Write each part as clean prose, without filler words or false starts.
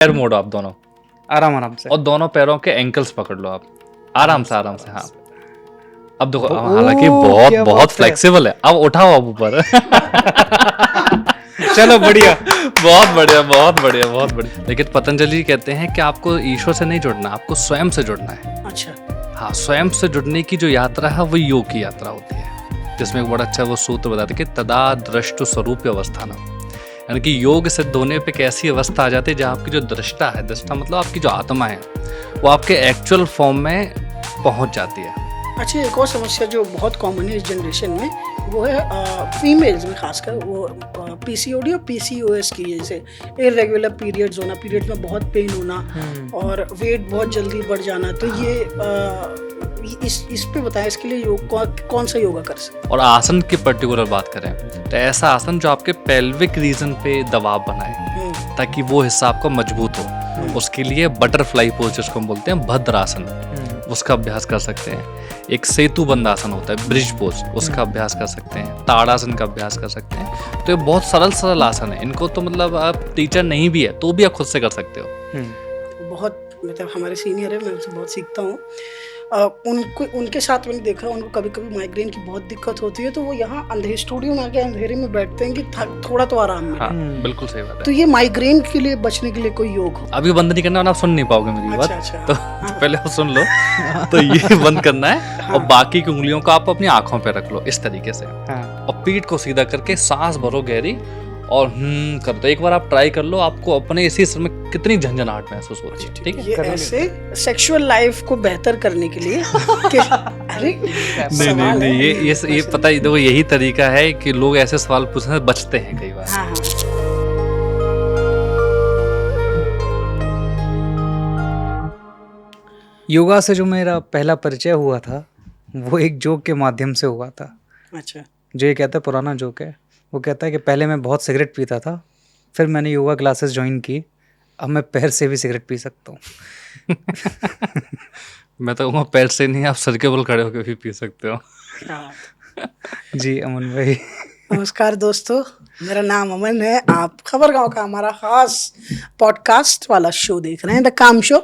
पैर मोड़ो आप दोनों, आराम से। और दोनों पैरों के एंकल्स पकड़ लो आप, आराम से हाँ। अब देखो, ओ, हालांकि क्या बहुत बात बहुत है। फ्लेक्सिबल है। अब उठाओ आप ऊपर। चलो बढ़िया। बहुत बढ़िया, बहुत बढ़िया, बहुत बढ़िया। लेकिन पतंजलि कहते हैं कि आपको ईश्वर से नहीं जुड़ना, आपको स्वयं से जुड़ना है। अच्छा। हाँ, स्वयं से जुड़ने की जो यात्रा है वो योग की यात्रा होती है, जिसमें एक बड़ा अच्छा वो सूत्र बताते हैं कि तदा द्रष्टु स्वरूप अवस्थाना, यानी कि योग सिद्ध होने पे कैसी अवस्था आ जाती है जहाँ आपकी जो दृष्टा है, दृष्टा मतलब आपकी जो आत्मा है, वो आपके एक्चुअल फॉर्म में पहुँच जाती है। अच्छा, एक और समस्या जो बहुत कॉमन है इस जनरेशन में, वो है फीमेल्स में खासकर, वो पीसीओडी और पीसीओएस की, जैसे इरेगुलर पीरियड्स होना, पीरियड्स में बहुत पेन होना और वेट बहुत जल्दी बढ़ जाना। तो ये इस पे बताएं, इसके लिए योग कौन सा योगा कर सकते हैं? और आसन की पर्टिकुलर बात करें तो ऐसा आसन जो आपके पेल्विक रीजन पे दबाव बनाए ताकि वो हिस्सा आपका मजबूत हो। उसके लिए बटरफ्लाई पोज जिसको हम बोलते हैं, भद्रासन, उसका अभ्यास कर सकते हैं। एक सेतु बंद आसन होता है, ब्रिज पोज, उसका अभ्यास कर सकते हैं। ताड़ासन का अभ्यास कर सकते हैं। तो ये बहुत सरल आसन है, इनको तो मतलब आप टीचर नहीं भी है तो भी आप खुद से कर सकते हो। बहुत मतलब हमारे सीनियर है, मैं उनसे बहुत सीखता हूँ। उनके साथ मैंने देखा, उनको कभी कभी माइग्रेन की बहुत दिक्कत होती है, तो वो यहाँ स्टूडियो में आके अंधेरे में बैठते हैं कि थोड़ा तो आराम मिले। हाँ, बिल्कुल सही बात है। तो ये माइग्रेन के लिए बचने के लिए कोई योग हो? अभी बंद नहीं करना वरना आप सुन नहीं पाओगे मेरी बात। अच्छा। तो पहले आप सुन लो। तो ये बंद करना है और बाकी की उंगलियों को आप अपनी आंखों पे रख लो इस तरीके से, और पीठ को सीधा करके सांस भरो गहरी और कर दो। एक बार आप ट्राई कर लो, आपको अपने इसी समय कितनी झंझनाहट महसूस होती है। ठीक है, ये ऐसे सेक्सुअल लाइफ को बेहतर करने के लिए अरे नहीं, ये पता ही, देखो यही तरीका है कि लोग ऐसे सवाल पूछने से बचते हैं कई बार। हाँ। योगा से जो मेरा पहला परिचय हुआ था वो एक जोक के माध्यम से हुआ था। अच्छा। जो ये कहता है, पुराना जोक है, वो कहता है कि पहले मैं बहुत सिगरेट पीता था, फिर मैंने योगा क्लासेस ज्वाइन की, अब मैं पैर से भी सिगरेट पी सकता हूँ। मैं तो कहूँगा पैर से नहीं, आप सर के बल खड़े होकर भी पी सकते हो। जी अमन भाई। नमस्कार दोस्तों, मेरा नाम अमन है। आप खबर गांव का हमारा खास पॉडकास्ट वाला शो देख रहे हैं, द काम शो।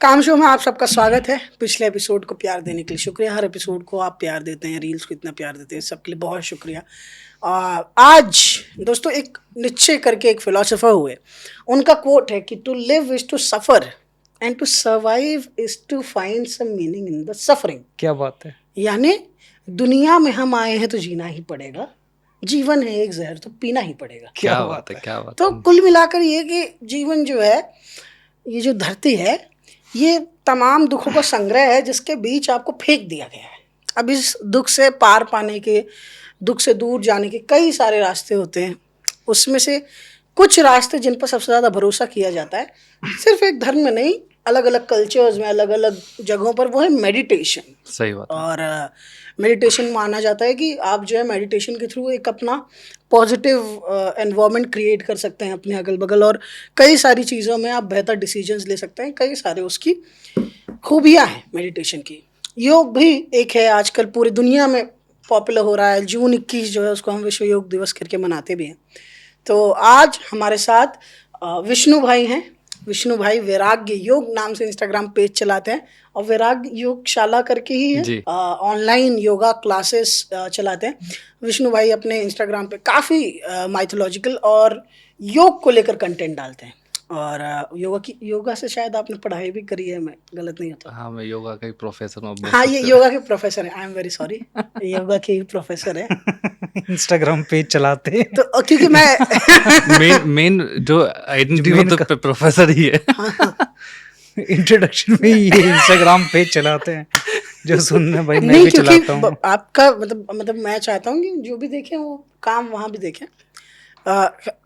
काम शो में आप सबका स्वागत है। पिछले एपिसोड को प्यार देने के लिए शुक्रिया। हर एपिसोड को आप प्यार देते हैं, रील्स को इतना प्यार देते हैं, सबके लिए बहुत शुक्रिया। आज दोस्तों एक निश्चय करके एक फिलोसोफर हुए, उनका कोट है कि to live is to suffer and to survive is to find some meaning in the suffering. क्या बात है। यानी दुनिया में हम आए हैं तो जीना ही पड़ेगा, जीवन है एक जहर तो पीना ही पड़ेगा। क्या बात है, क्या बात। तो कुल मिलाकर ये कि जीवन जो है, ये जो धरती है, ये तमाम दुखों का संग्रह है जिसके बीच आपको फेंक दिया गया है। अब इस दुख से पार पाने के, दुख से दूर जाने के कई सारे रास्ते होते हैं। उसमें से कुछ रास्ते जिन पर सबसे ज़्यादा भरोसा किया जाता है, सिर्फ एक धर्म में नहीं, अलग अलग कल्चर्स में, अलग अलग जगहों पर, वो है मेडिटेशन। सही बात। और मेडिटेशन माना जाता है कि आप जो है मेडिटेशन के थ्रू एक अपना पॉजिटिव एनवायरनमेंट क्रिएट कर सकते हैं अपने अगल बगल, और कई सारी चीज़ों में आप बेहतर डिसीजंस ले सकते हैं। कई सारे उसकी खूबियाँ हैं मेडिटेशन की। योग भी एक है, आजकल पूरी दुनिया में पॉपुलर हो रहा है। जून 21 जो है उसको हम विश्व योग दिवस करके मनाते भी हैं। तो आज हमारे साथ विष्णु भाई हैं। विष्णु भाई वैराग्य योग नाम से इंस्टाग्राम पेज चलाते हैं और वैराग्य योगशाला करके ही है, ऑनलाइन योगा क्लासेस चलाते हैं। विष्णु भाई अपने इंस्टाग्राम पे काफ़ी माइथोलॉजिकल और योग को लेकर कंटेंट डालते हैं। और योगा से शायद आपने पढ़ाई भी करी है, मैं गलत नहीं होता? हाँ, मैं योगा का ही प्रोफेसर हूँ। हाँ, ये योगा के प्रोफेसर है। I am very sorry, yoga के ही प्रोफेसर है। इंस्टाग्राम पेज चलाते हैं तो क्योंकि मैं मेन जो आइडेंटिटी तो प्रोफेसर ही है। इंट्रोडक्शन में ये इंस्टाग्राम पेज चलाते हैं, जो सुनने भाई मैं नहीं, भी चलाता हूँ। आपका मतलब मैं चाहता हूँ कि जो भी देखें वो काम वहाँ भी देखें।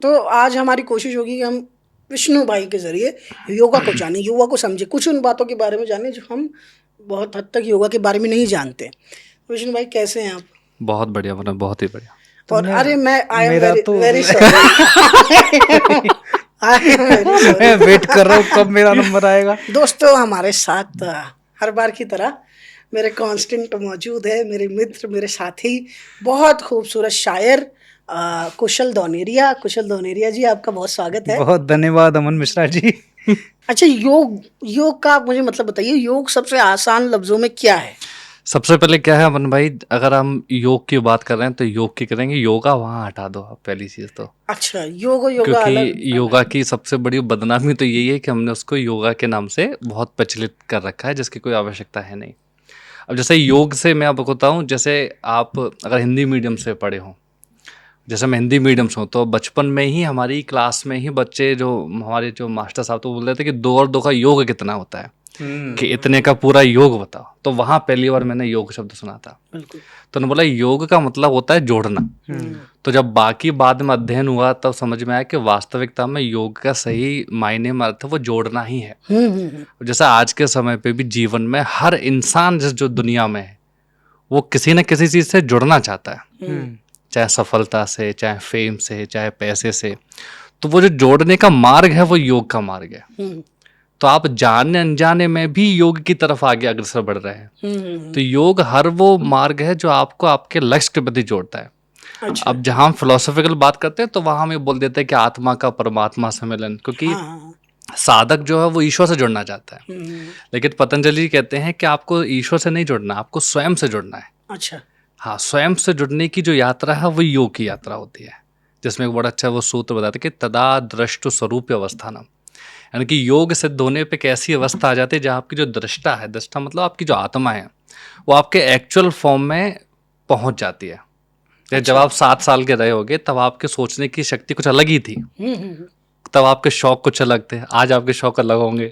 तो आज हमारी कोशिश होगी कि हम विष्णु भाई के जरिए योगा को जाने, योगा को समझे, कुछ उन बातों के बारे में जाने जो हम बहुत हद तक योगा के बारे में नहीं जानते। विष्णु भाई कैसे हैं आप? बहुत बढ़िया, मतलब बहुत ही बढ़िया। और अरे मैं वेरी सॉरी। मैं वेट कर रहा हूँ कब मेरा नंबर आएगा। दोस्तों, हमारे साथ हर बार की तरह मेरे कांस्टेंट मौजूद है, मेरे मित्र, मेरे साथी, बहुत खूबसूरत शायर कुशल दौनेरिया जी, आपका बहुत स्वागत है। बहुत धन्यवाद अमन मिश्रा जी। अच्छा, योग का आप मुझे मतलब बताइए, योग सबसे आसान लफ्जों में क्या है? सबसे पहले क्या है अमन भाई, अगर हम योग की बात कर रहे हैं तो योग की करेंगे, योगा वहाँ हटा दो आप, पहली चीज़ तो। अच्छा, योग और योगा क्योंकि अलग योगा की सबसे बड़ी बदनामी तो यही है कि हमने उसको योगा के नाम से बहुत प्रचलित कर रखा है, जिसकी कोई आवश्यकता है नहीं। अब जैसे योग से मैं आपको बताऊं, जैसे आप अगर हिंदी मीडियम से पढ़े हों, जैसे मैं हिंदी मीडियम से हूँ, तो बचपन में ही हमारी क्लास में ही बच्चे, जो हमारे जो मास्टर साहब, तो बोल रहे थे कि 2 और 2 का योग कितना होता है, कि इतने का पूरा योग बताओ। तो वहाँ पहली बार मैंने योग शब्द सुना था। बिल्कुल। तो उन्होंने बोला योग का मतलब होता है जोड़ना। तो जब बाकी बाद में अध्ययन हुआ तब समझ में आया कि वास्तविकता में योग का सही मायने में अर्थ वो जोड़ना ही है। जैसा आज के समय पे भी जीवन में हर इंसान जो दुनिया में है, वो किसी न किसी चीज़ से जुड़ना चाहता है, चाहे सफलता से, चाहे फेम से, चाहे पैसे से। तो वो जो जोड़ने का मार्ग है वो योग का मार्ग है। तो आप जाने अनजाने में भी योग की तरफ आगे अग्रसर बढ़ रहे हैं। तो योग हर वो मार्ग है जो आपको आपके लक्ष्य के प्रति जोड़ता है। अच्छा। अब जहाँ हम फिलोसफिकल बात करते हैं तो वहाँ हम ये बोल देते हैं कि आत्मा का परमात्मा से मिलन, क्योंकि साधक जो है वो ईश्वर से जुड़ना चाहता है। लेकिन पतंजलि कहते हैं कि आपको ईश्वर से नहीं जुड़ना, आपको स्वयं से जुड़ना है। अच्छा। हाँ, स्वयं से जुड़ने की जो यात्रा है वो योग की यात्रा होती है, जिसमें एक बड़ा अच्छा वो सूत्र बताते हैं कि तदा दृष्टु स्वरूप अवस्थानम, यानी कि योग सिद्ध होने पे कैसी अवस्था आ जाती है जहाँ आपकी जो दृष्टा है, दृष्टा मतलब आपकी जो आत्मा है, वो आपके एक्चुअल फॉर्म में पहुंच जाती है। जब आप 7 साल के रहे होगे तब आपके सोचने की शक्ति कुछ अलग ही थी, तब आपके शौक कुछ अलग थे, आज आपके शौक अलग होंगे।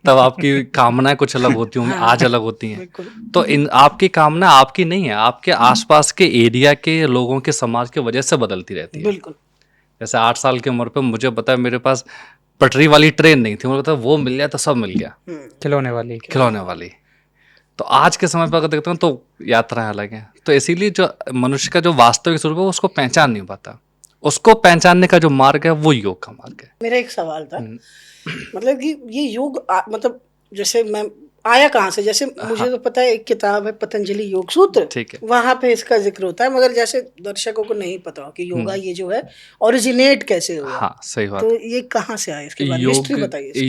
तब आपकी कामनाएं कुछ अलग होती होंगी, आज अलग होती हैं। तो इन आपकी कामना आपकी नहीं है, आपके आसपास के एरिया के लोगों के, समाज के वजह से बदलती रहती है। बिल्कुल। जैसे 8 साल की उम्र पे मुझे पता है मेरे पास पटरी वाली ट्रेन नहीं थी, मुझे पता वो मिल गया तो सब मिल गया, खिलौने वाली। तो आज के समय पर अगर देखता हूँ तो यात्राएं अलग हैं। तो इसीलिए जो मनुष्य का जो वास्तविक स्वरूप है उसको पहचान नहीं पाता, उसको पहचानने का जो मार्ग है वो योग का मार्ग है। मेरा एक सवाल था, मतलब कि ये योग मतलब जैसे मैं आया कहाँ से? जैसे मुझे तो पता है एक किताब है पतंजलि योग सूत्र, ठीक है, वहां पे इसका जिक्र होता है, मगर जैसे दर्शकों को नहीं पता कि योगा ये जो है ओरिजिनेट कैसे हुआ। हाँ सही बात। तो ये कहाँ से आया, इसके बारे में हिस्ट्री बताइए इसकी।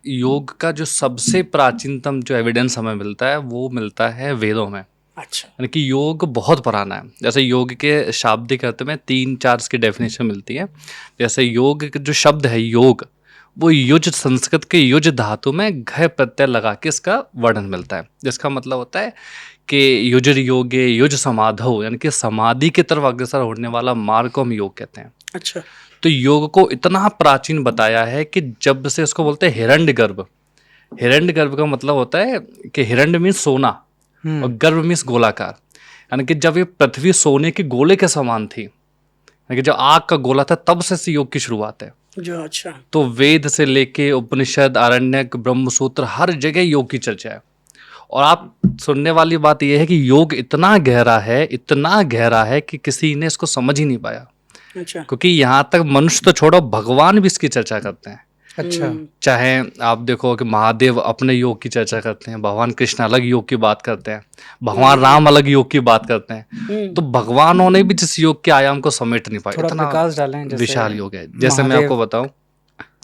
योग का जो सबसे प्राचीनतम जो एविडेंस हमें मिलता है वो मिलता है वेदों में। अच्छा। यानी कि योग बहुत पुराना है। जैसे योग के शाब्दिक अर्थ में 3-4 इसकी डेफिनेशन मिलती है। जैसे योग जो शब्द है योग, वो युज, संस्कृत के युज धातु में घ प्रत्यय लगा के इसका वर्णन मिलता है, जिसका मतलब होता है कि युजर योगे युज समाधौ, यानी कि समाधि की तरफ अग्रसर होने वाला मार्ग को हम योग कहते हैं। अच्छा। तो योग को इतना प्राचीन बताया है कि जब से इसको बोलते हैं हिरण्यगर्भ। हिरण्यगर्भ का मतलब होता है कि हिरण्य मीन्स सोना और गर्भ मीन्स गोलाकार, यानी कि जब ये पृथ्वी सोने के गोले के समान थी, यानी कि जब आग का गोला था, तब से इस योग की शुरुआत है। जो अच्छा। तो वेद से लेके उपनिषद, आरण्यक, ब्रह्मसूत्र, हर जगह योग की चर्चा है। और आप सुनने वाली बात यह है कि योग इतना गहरा है कि किसी ने इसको समझ ही नहीं पाया। अच्छा। क्योंकि यहाँ तक मनुष्य तो छोड़ो, भगवान भी इसकी चर्चा करते हैं। अच्छा। चाहे आप देखो कि महादेव अपने योग की चर्चा करते हैं, भगवान कृष्ण अलग योग की बात करते हैं, भगवान राम अलग योग की बात करते हैं। तो भगवानों ने भी जिस योग के आयाम को समेट नहीं पाया, इतना प्रकाश डालें, जैसे विशाल योग है। जैसे मैं आपको बताऊं,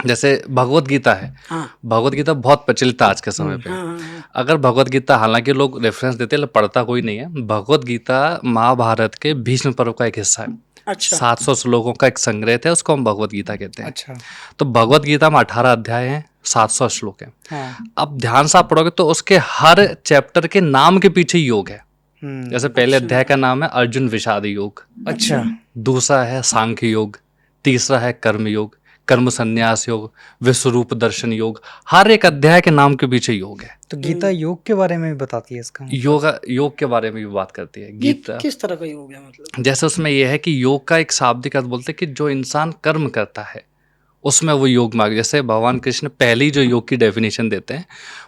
जैसे भगवत गीता है। भगवत गीता बहुत प्रचलित है आज के समय पे। अगर भगवत गीता, हालांकि लोग रेफरेंस देते हैं, पढ़ता कोई नहीं है। भगवत गीता महाभारत के भीष्म पर्व का एक हिस्सा है। अच्छा। 700 श्लोकों का एक संग्रह है, उसको हम भगवत गीता कहते हैं। अच्छा। तो भगवत गीता में 18 अध्याय हैं, 700 श्लोक हैं। हाँ। अब ध्यान से आप पढ़ोगे तो उसके हर चैप्टर के नाम के पीछे योग है। जैसे पहले अध्याय का नाम है अर्जुन विषाद योग। अच्छा। दूसरा है सांख्य योग, तीसरा है कर्म योग, कर्म संन्यास योग, विश्वरूप दर्शन योग। हर एक अध्याय के नाम के पीछे योग है। तो गीता योग के बारे में भी बताती है इसका? योग के बारे में भी बात करती है गीता। किस तरह का योग है मतलब? जैसे उसमें यह है कि योग का एक शाब्दिक अर्थ बोलते हैं कि जो इंसान कर्म करता है उसमें वो योग मार्ग। जैसे भगवान कृष्ण पहली जो योग की डेफिनेशन देते हैं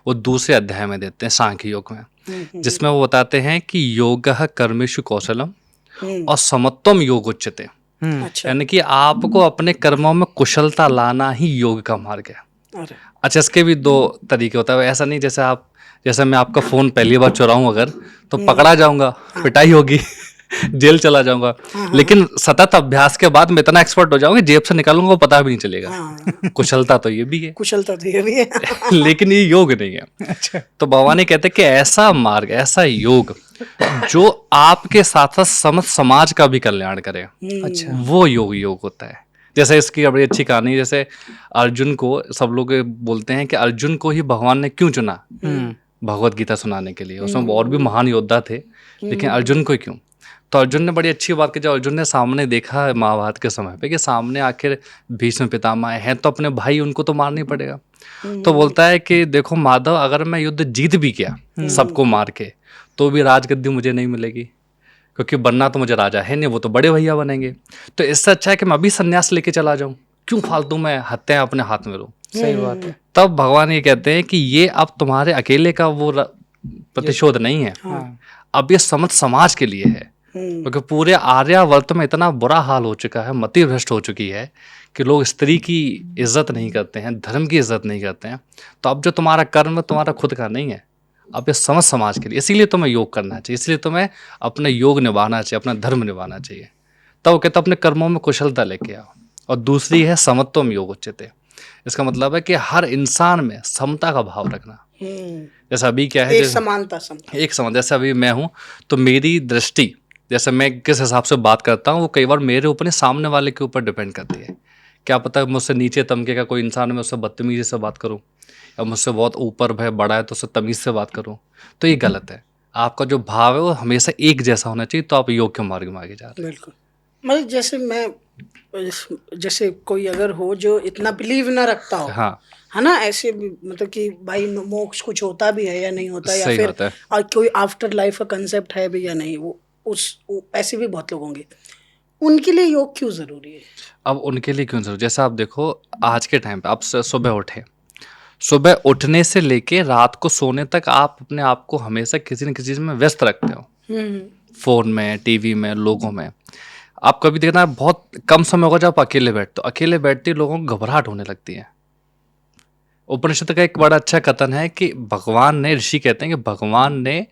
वो दूसरे अध्याय में देते हैं, सांख्य योग में, जिसमें वो बताते हैं कि योगः कर्मेषु कौशलम और समत्वम योग उच्यते। अच्छा। यानी कि आपको अपने कर्मों में कुशलता लाना ही योग का मार्ग है। अच्छा, इसके भी 2 तरीके होता है। ऐसा नहीं जैसे मैं आपका फ़ोन पहली बार चुराऊं अगर, तो पकड़ा जाऊंगा, पिटाई होगी। जेल चला जाऊंगा, लेकिन सतत अभ्यास के बाद मैं इतना एक्सपर्ट हो जाऊंगा कि जेब से निकालूंगा वो पता भी नहीं चलेगा। हाँ, कुशलता तो ये भी है, कुशलता तो ये भी है। लेकिन ये योग नहीं है। अच्छा। तो भगवान ये कहते हैं कि ऐसा मार्ग, ऐसा योग जो आपके साथ साथ समस्त समाज का भी कल्याण करे, अच्छा। वो योग होता है। जैसे इसकी बड़ी अच्छी कहानी है, जैसे अर्जुन को सब लोग बोलते हैं कि अर्जुन को ही भगवान ने क्यों चुना भगवत गीता सुनाने के लिए। उसमें और भी महान योद्धा थे, लेकिन अर्जुन को क्यों? तो अर्जुन ने बड़ी अच्छी बात की, जब अर्जुन ने सामने देखा महाभारत के समय पे कि सामने आखिर भीष्म पितामह हैं, तो अपने भाई उनको तो मारना ही पड़ेगा। तो बोलता है कि देखो माधव, अगर मैं युद्ध जीत भी गया सबको मार के, तो भी राजगद्दी मुझे नहीं मिलेगी, क्योंकि बनना तो मुझे राजा है नहीं, वो तो बड़े भैया बनेंगे। तो इससे अच्छा है कि मैं अभी संन्यास लेके चला जाऊं, क्यों फालतू मैं हत्याएं अपने हाथ में लूं। सही बात है। तब भगवान ये कहते हैं कि ये अब तुम्हारे अकेले का वो प्रतिशोध नहीं है, अब ये समस्त समाज के लिए है। क्योंकि पूरे आर्यावर्त में इतना बुरा हाल हो चुका है, मति भ्रष्ट हो चुकी है कि लोग स्त्री की इज्जत नहीं करते हैं, धर्म की इज्जत नहीं करते हैं। तो अब जो तुम्हारा कर्म तुम्हारा खुद का नहीं है, अब ये समस्त समाज के लिए, इसीलिए तुम्हें योग करना चाहिए, इसलिए तुम्हें अपने योग निभाना चाहिए, अपना धर्म निभाना चाहिए। तब वो कहता अपने कर्मों में कुशलता लेके आओ। और दूसरी है समत्वम योग उच्यते। इसका मतलब है कि हर इंसान में समता का भाव रखना। जैसे अभी क्या है, एक समानता, एक समानता। जैसे अभी मैं हूँ, तो मेरी दृष्टि, जैसे मैं किस हिसाब से बात करता हूँ, वो कई बार मेरे ऊपर नहीं, सामने वाले के ऊपर डिपेंड करती है। क्या पता मुझसे नीचे तमके का कोई इंसान, मैं उससे बदतमीजी से बात करूँ, या मुझसे बहुत ऊपर बड़ा है तो उससे तमीज़ से बात करूँ, तो ये गलत है। आपका जो भाव है वो हमेशा एक जैसा होना चाहिए, तो आप योग के मार्ग में आगे जा रहे हैं। बिल्कुल। मतलब जैसे कोई अगर हो जो इतना बिलीव ना रखता हो, हाँ, है ना, ऐसे मतलब कि भाई मोक्ष कुछ होता भी है या नहीं होता, या सही फिर बात है। और कोई आफ्टर लाइफ का कंसेप्ट है भी या नहीं, वो ऐसे भी बहुत लोग होंगे। उनके लिए योग क्यों जरूरी है? अब उनके लिए क्यों जरूरी? जैसे आप देखो, आज के टाइम पे आप सुबह उठे, सुबह उठने से लेके रात को सोने तक आप अपने आप को हमेशा किसी न किसी चीज में व्यस्त रखते हो, फोन में, टीवी में, लोगों में। आप कभी देखना, बहुत कम समय होगा जब आप अकेले बैठते हो, अकेले बैठते ही लोगों को घबराहट होने लगती है। उपनिषद का एक बड़ा अच्छा कथन है कि भगवान ने, ऋषि कहते हैं कि भगवान ने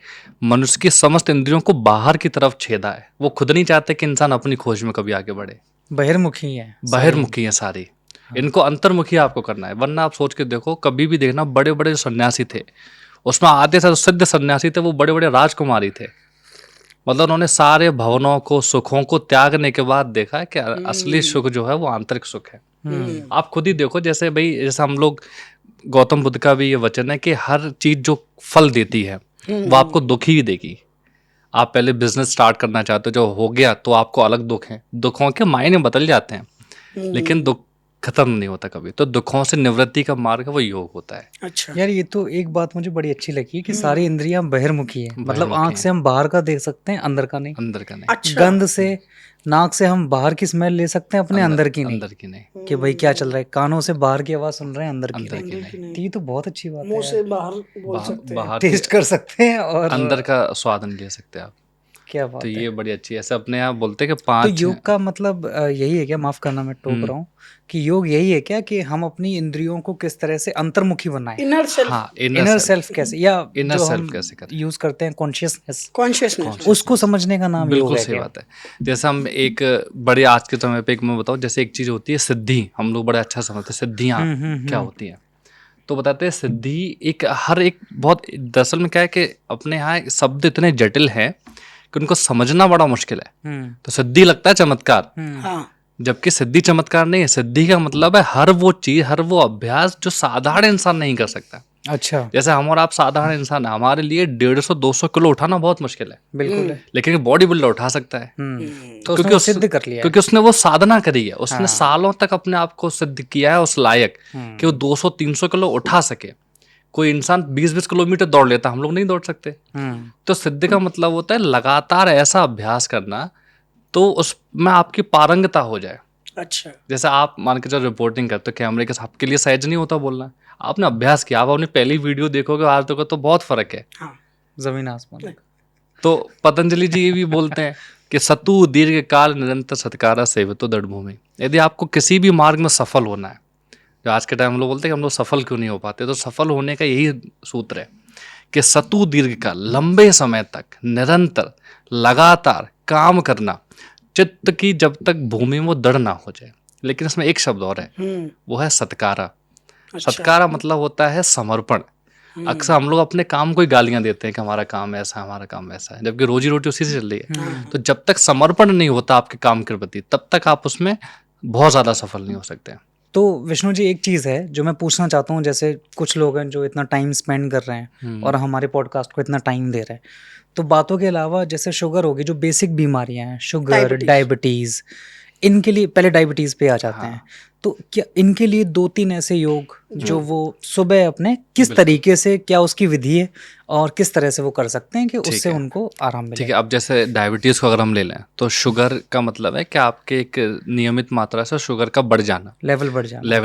मनुष्य की समस्त इंद्रियों को बाहर की तरफ छेदा है। वो खुद नहीं चाहते कि इंसान अपनी खोज में कभी आगे बढ़े, बहिर्मुखी है, बहिर्मुखी है सारी। इनको अंतर्मुखी आपको करना है। वरना आप सोच के देखो, कभी भी देखना, बड़े बड़े जो सन्यासी थे, उसमें आधे से सिद्ध सन्यासी थे, वो बड़े बड़े राजकुमारी थे। मतलब उन्होंने सारे भवनों को, सुखों को त्यागने के बाद देखा कि असली सुख जो है वो आंतरिक सुख है। आप खुद ही देखो, जैसे भाई, जैसे हम लोग, गौतम बुद्ध का भी ये वचन है कि हर चीज जो फल देती है वो आपको दुख ही देगी। आप पहले बिजनेस स्टार्ट करना चाहते हो, जो हो गया तो आपको अलग दुख है, दुखों के मायने बदल जाते हैं, लेकिन दुख खत्म नहीं होता कभी। तो दुखों से निवृत्ति का मार्ग है वो योग होता है। अच्छा यार, ये तो एक बात मुझे बड़ी अच्छी लगी कि सारी इंद्रियां बहिर्मुखी है। मतलब आंख से हम बाहर का देख सकते हैं, अंदर का नहीं। अंदर का नहीं। अच्छा, गंध से, नाक से हम बाहर की स्मेल ले सकते हैं, अपने अंदर की नहीं। अंदर की नहीं। कि भाई क्या चल रहा है, कानों से बाहर की आवाज सुन रहे हैं, अंदर की अंदर नहीं। की नहीं। तो ये तो बहुत अच्छी बात है मुंह यार। से बाहर बोल सकते हैं, बाहर टेस्ट कर सकते हैं और अंदर का स्वादन ले सकते हैं आप। क्या बात तो है। ये बड़ी अच्छी है। ऐसे अपने यहाँ बोलते हैं कि तो 5 योग का मतलब यही है क्या, माफ करना मैं टोक रहा हूँ, कि योग यही है क्या कि हम अपनी इंद्रियों को किस तरह से अंतर्मुखी बनाएं? इनर सेल्फ, हाँ, इनर सेल्फ कैसे, या इनर जो सेल्फ हम कैसे करें, यूज करते हैं कॉन्शियसनेस, कॉन्शियसनेस। उसको समझने का नाम योग बिल्कुल है सही क्या? बात है। जैसे हम एक बड़े आज के समय पे, एक मैं बताऊँ, जैसे एक चीज होती है सिद्धि, हम लोग बड़े अच्छा समझते हैं सिद्धियाँ क्या होती हैं। तो बताते हैं सिद्धि एक, हर एक बहुत, दरअसल में क्या है कि अपने यहाँ शब्द इतने जटिल हैं कि उनको समझना बड़ा मुश्किल है। तो सिद्धि लगता है चमत्कार, हाँ, जबकि सिद्धि चमत्कार नहीं है। सिद्धि का मतलब है हर वो चीज, हर वो अभ्यास जो साधारण इंसान नहीं कर सकता। अच्छा, जैसे हम और आप साधारण इंसान है, हमारे लिए 150-200 किलो उठाना बहुत मुश्किल है, बिल्कुल है। लेकिन बॉडी बिल्डर उठा सकता है, तो उसने वो सिद्ध कर लिया है। क्योंकि उसने वो साधना करी है, उसने सालों तक अपने आप को सिद्ध किया है उस लायक कि वो 200-300 किलो उठा सके। कोई इंसान 20-20 किलोमीटर दौड़ लेता, हम लोग नहीं दौड़ सकते। तो सिद्धि का मतलब होता है लगातार ऐसा अभ्यास करना तो उसमें आपकी पारंगता हो जाए। अच्छा, जैसे आप मान के चलो रिपोर्टिंग करते हो कैमरे के, आपके लिए सहज नहीं होता बोलना, आपने अभ्यास किया, आप अपनी पहली वीडियो देखोगे आज तक तो बहुत फर्क है। हाँ, जमीन आसमान। तो पतंजलि जी ये भी बोलते हैं कि सतु दीर्घ काल निरंतर सत्कारा सेवतो दृढ़ भूमि। यदि आपको किसी भी मार्ग में सफल होना है, जो आज के टाइम हम लोग बोलते हैं कि हम लोग सफल क्यों नहीं हो पाते, तो सफल होने का यही सूत्र है कि सतु दीर्घ काल, लंबे समय तक, निरंतर, लगातार, काम करना, चित्त की जब तक भूमि में वो दृढ़ ना हो जाए। लेकिन इसमें एक शब्द और है, वो है सत्कारा। सत्कारा मतलब होता है समर्पण। अक्सर हम लोग अपने काम को ही गालियां देते हैं कि हमारा काम ऐसा है, हमारा काम ऐसा है, जबकि रोजी रोटी उसी से चल रही है। तो जब तक समर्पण नहीं होता आपके काम के प्रति, तब तक आप उसमें बहुत ज़्यादा सफल नहीं हो सकते। तो विष्णु जी, एक चीज़ है जो मैं पूछना चाहता हूँ, जैसे कुछ लोग हैं जो इतना टाइम स्पेंड कर रहे हैं और हमारे पॉडकास्ट को इतना टाइम दे रहे हैं, तो बातों के अलावा जैसे शुगर होगी, जो बेसिक बीमारियां हैं, शुगर, डायबिटीज़, इनके लिए पहले डायबिटीज़ पे आ जाते हैं, तो क्या इनके लिए 2-3 ऐसे योग जो वो सुबह अपने किस तरीके से, क्या उसकी विधि है और किस तरह से वो कर सकते हैं कि उससे उनको आराम मिले? ठीक है, अब जैसे डायबिटीज़ को अगर हम ले लें तो शुगर का मतलब है कि आपके एक नियमित मात्रा से शुगर का बढ़ जाना, लेवल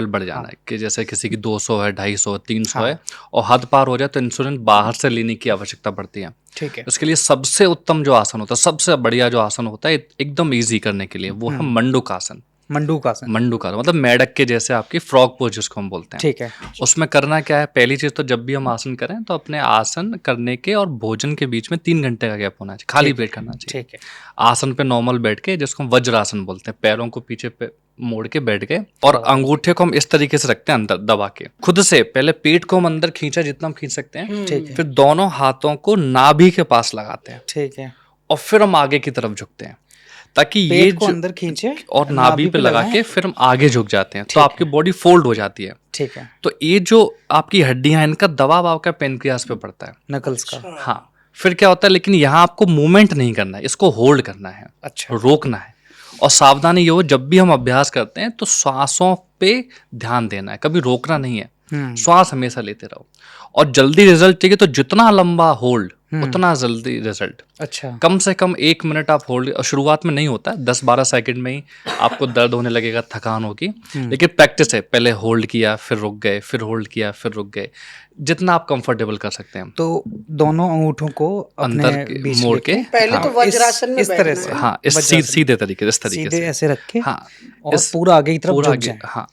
बढ़ जाना है कि जैसे किसी की 200 है, 250, 300 है और हद पार हो जाए तो इंसुलिन बाहर से लेने की आवश्यकता पड़ती है। ठीक है। उसके लिए सबसे उत्तम जो आसन होता है, सबसे बढ़िया जो आसन होता है एकदम ईजी करने के लिए, वो है मंडूकासन। मंडूकासन मतलब मेढक के जैसे आपकी फ्रॉग पोज जिसको हम बोलते हैं। ठीक है। उसमें करना क्या है, पहली चीज तो जब भी हम आसन करें तो अपने आसन करने के और भोजन के बीच में 3 घंटे का गैप होना चाहिए, खाली पेट करना चाहिए। ठीक है। आसन पे नॉर्मल बैठ के, जिसको हम वज्रासन बोलते हैं, पैरों को पीछे पे मोड़ के बैठ गए और अंगूठे को हम इस तरीके से रखते हैं अंदर दबा के, खुद से पहले पेट को हम अंदर खींचा जितना हम खींच सकते हैं। ठीक है। फिर दोनों हाथों को नाभि के पास लगाते हैं। ठीक है। और फिर हम आगे की तरफ झुकते हैं, ताकि ये पेट को अंदर खींचे और नाभि पे लगा के फिर हम आगे झुक जाते हैं, तो आपकी बॉडी फोल्ड हो जाती है। ठीक है। तो ये जो आपकी हड्डियां हैं, इनका दबाव आपका पेनक्रियास पे पड़ता है, नकल्स का। हाँ। फिर क्या होता है, लेकिन यहाँ आपको मूवमेंट नहीं करना है, इसको होल्ड करना है, अच्छा। रोकना है। और सावधानी ये हो, जब भी हम अभ्यास करते हैं तो श्वासों पे ध्यान देना है, कभी रोकना नहीं है। श्वास हमेशा लेते रहो और जल्दी रिजल्ट चाहिए तो जितना लंबा होल्ड उतना जल्दी रिजल्ट। अच्छा। कम से कम 1 मिनट आप होल्ड, और शुरुआत में नहीं होता है, 10-12 सेकंड में ही आपको दर्द होने लगेगा, थकान होगी, लेकिन प्रैक्टिस है। पहले होल्ड किया, फिर रुक गए, फिर होल्ड किया, फिर रुक गए, जितना आप कंफर्टेबल कर सकते हैं। तो दोनों अंगूठों को अंदर बीच मोड़ के, पहले तो वज्रासन में इस तरह से, हाँ, इस सीधे तरीके, इस तरीके सीधे से, ऐसे रख के, हाँ, और पूरा आगे की तरफ झुक जाए, हाँ,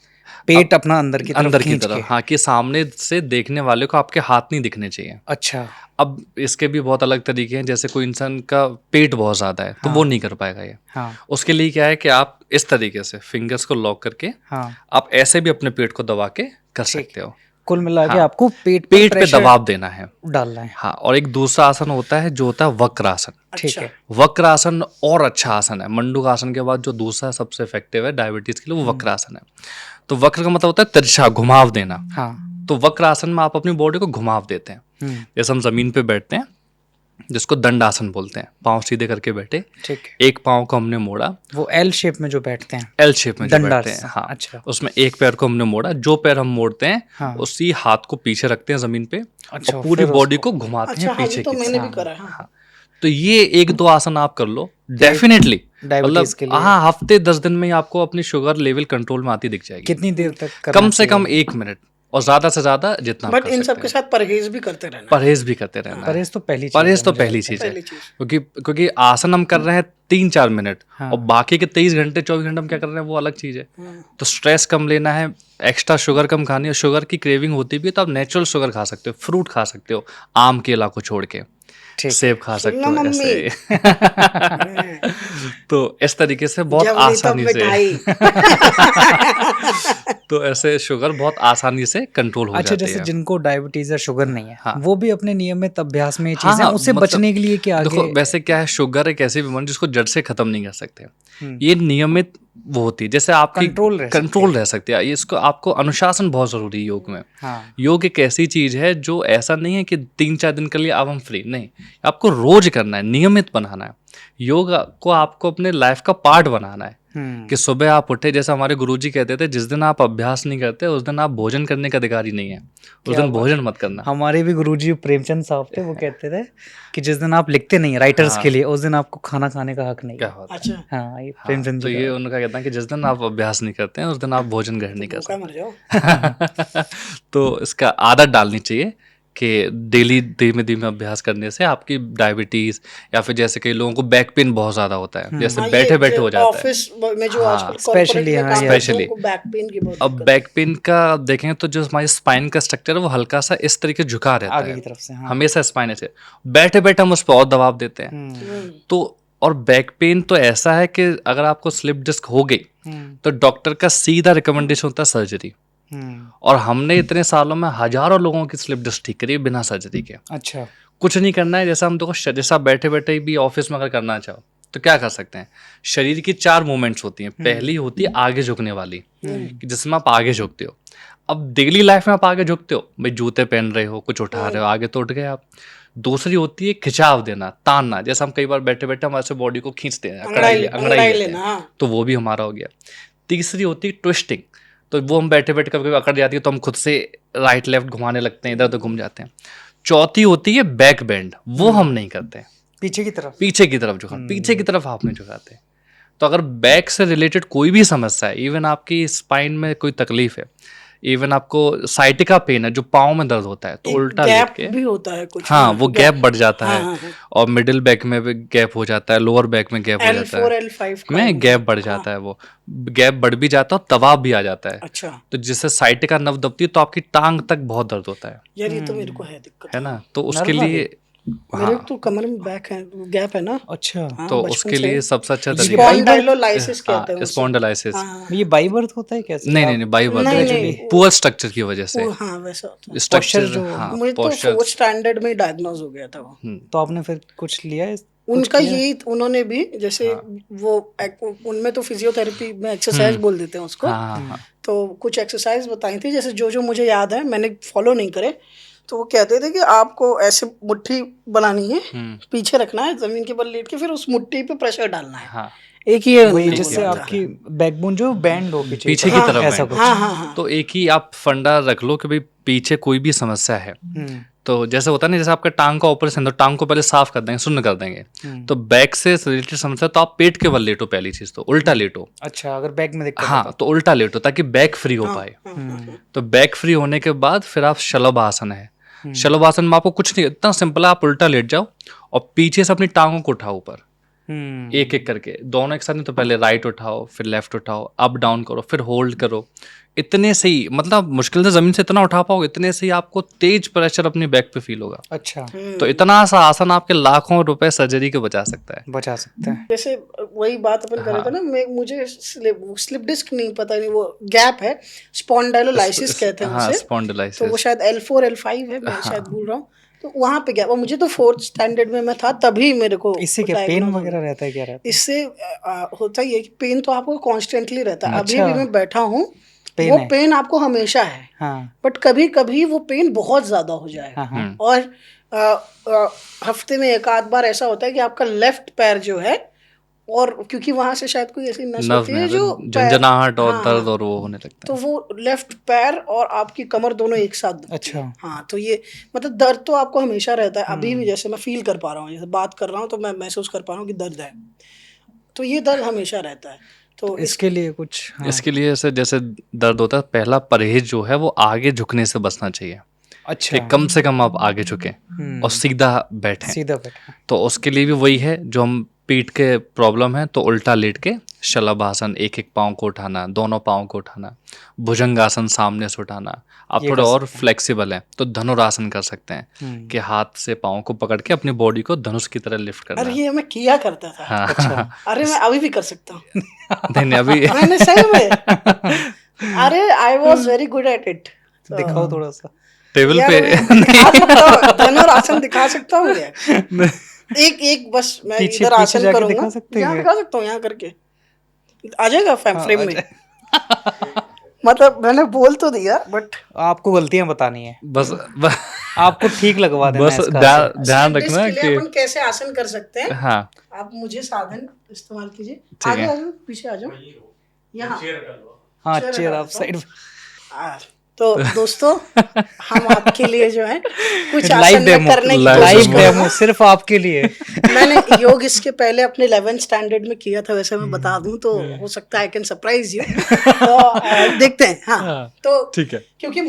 पेट अपना अंदर की तरफ, हाँ, कि सामने से देखने वाले को आपके हाथ नहीं दिखने चाहिए। अच्छा। अब इसके भी बहुत अलग तरीके हैं, जैसे कोई इंसान का पेट बहुत ज्यादा है तो वो नहीं कर पाएगा ये। हाँ। उसके लिए क्या है कि आप इस तरीके से फिंगर्स को लॉक करके, हाँ, आप ऐसे भी अपने पेट को दबा के कर सकते हो। कुल मिला के आपको पेट पे दबाव देना है, डालना है। हाँ। और एक दूसरा आसन होता है जो होता है वक्रासन। ठीक है। वक्रासन और अच्छा आसन है। मंडूकासन के बाद जो दूसरा सबसे इफेक्टिव है डायबिटीज के लिए, वो वक्रासन है। तो वक्र का मतलब होता है तिरछा, घुमाव देना। हाँ। तो वक्रासन में आप अपनी बॉडी को घुमाव देते हैं। जैसे हम जमीन पे बैठते हैं, जिसको दंडासन बोलते हैं, पाँव सीधे करके बैठे, ठीक है। एक पाँव को हमने मोड़ा, वो एल शेप में जो बैठते हैं, एल शेप में जो बैठते हैं, हाँ। अच्छा। उसमें एक पैर को हमने मोड़ा, जो पैर हम मोड़ते हैं, हाँ। उसी हाथ को पीछे रखते हैं जमीन पे, अच्छा, और पूरी बॉडी को घुमाते हैं पीछे तो की मैंने तरफ। भी करा है। हाँ। तो ये 1-2 आसन आप कर लो, डेफिनेटली, डायबिटीज के लिए। हाँ, हफ्ते 10 दिन में ही आपको अपनी शुगर लेवल कंट्रोल में आती दिख जाएगी। कितनी देर तक करना कम से कम 1 मिनट, और ज्यादा से ज्यादा जितना आप बट कर इन सकते सब के हैं। साथ परहेज भी करते रहना। परहेज भी करते रहना है। परहेज तो पहली चीज है, क्योंकि आसन हम कर रहे हैं 3-4 मिनट, और बाकी के 23 घंटे 24 घंटे हम क्या कर रहे हैं वो अलग चीज है। तो स्ट्रेस कम लेना है, एक्स्ट्रा शुगर कम खानी है। शुगर की क्रेविंग होती भी है तो आप नेचुरल शुगर खा सकते हो, फ्रूट खा सकते हो, आम केला को छोड़ के, सेब खा सकते हो ऐसे। तो इस तरीके से बहुत आसानी से तो ऐसे शुगर बहुत आसानी से कंट्रोल हो जाती है। अच्छा, जैसे जिनको डायबिटीज या शुगर नहीं है, हाँ। वो भी अपने नियमित अभ्यास में चीजें, हाँ, उससे बचने के लिए क्या आगे? देखो, वैसे क्या है, शुगर एक ऐसी बीमारी जिसको जड़ से खत्म नहीं कर सकते। ये नियमित वो होती है, जैसे आपकी कंट्रोल रह सकती है। इसको आपको अनुशासन बहुत जरूरी है योग में। हाँ। योग एक ऐसी चीज है जो ऐसा नहीं है कि 3-4 दिन के लिए अब हम फ्री, नहीं, आपको रोज करना है, नियमित बनाना है। योग को आपको अपने लाइफ का पार्ट बनाना है, कि सुबह आप उठे, जैसे हमारे गुरुजी कहते थे, जिस दिन आप अभ्यास नहीं करते उस दिन आप भोजन करने का अधिकारी नहीं है, उस दिन भोजन मत करना। हमारे भी गुरुजी प्रेमचंद साहब थे, वो कहते थे कि जिस दिन आप लिखते नहीं राइटर्स के लिए, उस दिन आपको खाना खाने का हक नहीं है। अच्छा। हाँ, ये प्रेमचंद तो जी ये उनका कहना है कि जिस दिन आप अभ्यास नहीं करते हैं उस दिन आप भोजन ग्रहण नहीं कर भूखा मर जाओ। सकते। तो इसका आदत डालनी चाहिए कि डेली धीमे धीमे अभ्यास करने से आपकी डायबिटीज, या फिर जैसे कई लोगों को बैक पेन बहुत ज्यादा होता है, जैसे बैठे बैठे हो जाता है ऑफिस में जो आजकल स्पेशली बैक पेन की बहुत। अब बैक पेन का देखें तो जो हमारी स्पाइन का स्ट्रक्चर है वो हल्का सा इस तरीके झुका रहता आगे है की तरफ से, हाँ। हमेशा स्पाइन ऐसे, बैठे बैठे हम उस पर और दबाव देते हैं। तो और बैक पेन तो ऐसा है कि अगर आपको स्लिप डिस्क हो गई तो डॉक्टर का सीधा रिकमेंडेशन होता है सर्जरी। और हमने इतने सालों में हजारों लोगों की स्लिप डिस्क ठीक करी है बिना सर्जरी के। अच्छा। कुछ नहीं करना है, जैसा हम देखो, जैसा बैठे बैठे भी ऑफिस में अगर करना चाहो तो क्या कर सकते हैं। शरीर की 4 मूवमेंट्स होती हैं। पहली होती है आगे झुकने वाली, कि जिसमें आप आगे झुकते हो। अब डेली लाइफ में आप आगे झुकते हो, भाई जूते पहन रहे हो, कुछ उठा रहे हो, आगे तो उठ गए आप। दूसरी होती है खिंचाव देना, तानना, जैसे हम कई बार बैठे बैठे हमारे से बॉडी को खींचते हैं, अंगड़ाई लेते हैं, तो वो भी हमारा हो गया। तीसरी होती है ट्विस्टिंग, तो वो हम बैठे बैठे कभी कभी अकड़ जाती है तो हम खुद से राइट लेफ्ट घुमाने लगते हैं, इधर उधर घूम जाते हैं। चौथी होती है बैक बेंड, वो हम नहीं करते, पीछे की तरफ झुका, पीछे की तरफ हाथ में झुकाते हैं। तो अगर बैक से रिलेटेड कोई भी समस्या है, इवन आपकी स्पाइन में कोई तकलीफ है, इवन आपको साइटिका पेन है जो पाँव में दर्द होता है, तो उल्टा लेट के भी होता है कुछ, हाँ वो गैप बढ़ जाता है। हाँ। और मिडिल बैक में भी गैप हो जाता है, लोअर बैक में गैप हो जाता है, L4 L5 में गैप बढ़ जाता है, वो गैप बढ़ भी जाता है और दबाव भी आ जाता है। अच्छा, तो जिससे साइटिका नर्व दबती है तो आपकी टांग तक बहुत दर्द होता है, यार ये तो मेरे को है दिक्कत है ना। तो उसके लिए मेरे तो कमर में बैक है, गैप है ना। अच्छा। तो उसके लिए सबसे अच्छा तरीका स्पॉन्डाइलोलाइसिस कहते हैं उसे। स्पॉन्डिलाइसिस। ये बाई बर्थ होता है कैसे? नहीं बाई बर्थ, पुअर स्ट्रक्चर की वजह से। हाँ वैसा होता है। स्ट्रक्चर मुझे तो 4th स्टैंडर्ड में डायग्नोज हो गया था वो। तो आपने फिर कुछ लिया है? उनका यही, उन्होंने भी जैसे वो उनमें तो फिजियोथेरेपी में एक्सरसाइज बोल देते हैं उसको। तो कुछ एक्सरसाइज बताई थी, जैसे जो मुझे याद है, मैंने फॉलो नहीं करे। तो वो कहते थे कि आपको ऐसे मुट्ठी बनानी है, पीछे रखना है जमीन के बल लेट के, फिर उस मुट्ठी पे प्रेशर डालना है। एक ही वही जिससे आपकी बैकबोन जो बैंड हो पीछे की तरफ, ऐसा कुछ। तो एक ही आप फंडा रख लो कि भाई पीछे कोई भी समस्या है, तो जैसे होता है ना, जैसे आपका टांग का ऑपरेशन, तो टांग को पहले साफ कर देंगे, शून्य कर देंगे। तो बैक से रिलेटेड समस्या, तो आप पेट के बल लेटो, पहली चीज तो उल्टा लेटो। अच्छा, अगर बैक में दिक्कत हाँ तो उल्टा लेटो ताकि बैक फ्री हो पाए। तो बैक फ्री होने के बाद फिर आप शलभ आसन है। शलभ आसन में आपको कुछ नहीं, इतना सिंपल है, आप उल्टा लेट जाओ और पीछे से अपनी टांगों को उठाओ ऊपर, एक एक करके, दोनों एक साथ नहीं, तो पहले राइट उठाओ, फिर लेफ्ट उठाओ, अप डाउन करो, फिर होल्ड करो। इतने से ही, मतलब मुश्किल से जमीन से इतना उठा पाओगे, इतने से ही आपको तेज प्रेशर अपनी बैक पे फील होगा। अच्छा। तो इतना सा आसन आपके लाखों रुपए सर्जरी के बचा सकता है। जैसे वही बात अपन कर रहे थे ना, मुझे स्लिप डिस्क नहीं पता, नहीं वो गैप है, स्पॉन्डाइलोलाइसिस कहते हैं उसे। स्पॉन्डिलाइसिस, तो वो शायद L4 L5 है, मैं शायद भूल रहा हूँ। तो वहाँ पे गया, और मुझे तो 4th स्टैंडर्ड में मैं था तभी मेरे को। इससे क्या पेन वगैरह रहता है? क्या रहता है इससे? होता ही है कि पेन तो आपको कॉन्स्टेंटली रहता है। अभी भी मैं बैठा हूँ, वो पेन आपको हमेशा है। बट कभी कभी वो पेन बहुत ज्यादा हो जाएगा। और हफ्ते में एक आध बार ऐसा होता है कि आपका लेफ्ट पैर जो है, और क्योंकि वहां से शायद कोई ऐसी नस होती है जो झंझनाहट और दर्द और वो होने लगता है, तो वो लेफ्ट पैर और आपकी कमर दोनों एक साथ दुखती है। अच्छा। हाँ, तो ये मतलब दर्द तो आपको हमेशा रहता है। अभी भी जैसे मैं फील कर पा रहा हूँ, जैसे बात कर रहा हूँ तो मैं महसूस कर पा रहा हूँ कि दर्द है, तो ये दर्द हमेशा रहता है। तो इसके लिए कुछ इसके लिए जैसे दर्द होता है, पहला परहेज जो है वो आगे झुकने से बचना चाहिए। अच्छा, कम से कम आप आगे झुकें और सीधा बैठें। तो उसके लिए भी वही है, जो हम पीठ के प्रॉब्लम है तो उल्टा लेट के शलभ आसन, एक एक पाँव को उठाना, दोनों पाँव को उठाना, भुजंगासन सामने से उठाना। आप थोड़े और फ्लेक्सिबल हैं तो धनुरासन कर सकते हैं, कि हाथ से पाँव को पकड़ के अपनी बॉडी को धनुष की तरह लिफ्ट करना। अरे ये मैं किया करता था। हाँ। अच्छा। अरे मैं अभी भी कर सकता हूँ। नहीं अभी मैंने सही में, अरे I was very good at it. दिखाओ थोड़ा सा टेबल पे। धनुरासन दिखा सकता हूँ क्या? एक बस मैं इधर आसन करूंगा, यहाँ दिखा सकता हूँ, यहाँ करके आ जाएगा फ्रेम में। मतलब मैंने बोल तो दिया, बट आपको गलतियां बतानी है, बस आपको ठीक लगवा देना है। बस ध्यान रखना कि अपन कैसे आसन कर सकते हैं। हाँ, आप मुझे साधन इस्तेमाल कीजिए। आगे आ जाओ, पीछे आ जाओ, यहाँ। हाँ, चेयर आप साइड। तो दोस्तों, हम आपके लिए जो है कुछ आसन करने की लाइव डेमो सिर्फ आपके लिए। मैंने योग इसके पहले अपने 11th स्टैंडर्ड में किया था, वैसे मैं बता दूं तो हो सकता है आई कैन सरप्राइज यू। तो देखते हैं। हाँ, तो ठीक है, क्योंकि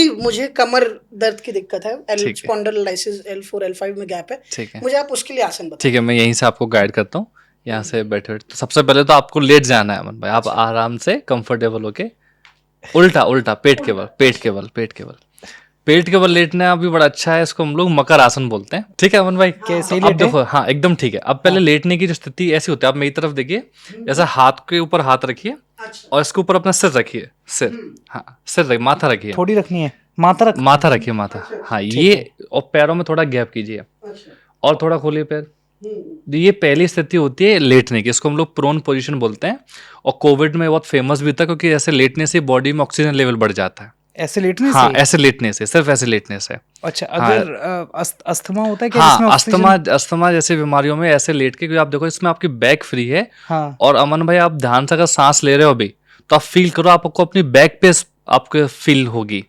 मुझे कमर दर्द की दिक्कत है, स्पॉन्डिलोलाइसिस L4 L5 में गैप है, मुझे आप उसके लिए आसन बताइए। ठीक है, मैं यहीं से आपको गाइड करता हूँ, यहाँ से बैठे। तो सबसे पहले तो आपको लेट जाना है अमन भाई, आप आराम से कंफर्टेबल होके उल्टा पेट के बल पेट के बल लेटना भी बड़ा अच्छा है, इसको हम लोग मकर आसन बोलते हैं। ठीक है अमन भाई, कैसे तो अब देखो, हाँ एकदम ठीक है। अब पहले लेटने की जो स्थिति ऐसी होती है, आप मेरी तरफ देखिए, जैसा हाथ के ऊपर हाथ रखिए और इसके ऊपर अपना सिर रखिए, सिर, हाँ सिर रखिए, माथा रखिए, थोड़ी रखनी है, माथा रखिए, माथा, हाँ ये, और पैरों में थोड़ा गैप कीजिए और थोड़ा खोलिए पैर। ये पहली स्थिति होती है लेटने की, इसको हम लोग प्रोन पोजीशन बोलते हैं। और कोविड में बहुत फेमस भी था, क्योंकि ऐसे लेटने से बॉडी में ऑक्सीजन लेवल बढ़ जाता है। ऐसे लेटने हाँ से? ऐसे लेटने से, सिर्फ ऐसे लेटने से। अच्छा, अगर अस्थमा होता है क्या हाँ, जिसमें ऑक्सीजन? अस्थमा जैसे बीमारियों में ऐसे लेट के, क्योंकि आप देखो इसमें आपकी बैक फ्री है। हाँ। और अमन भाई आप ध्यान से अगर सांस ले रहे हो अभी, तो आप फील करो, आपको अपनी बैक पे आपको फील होगी,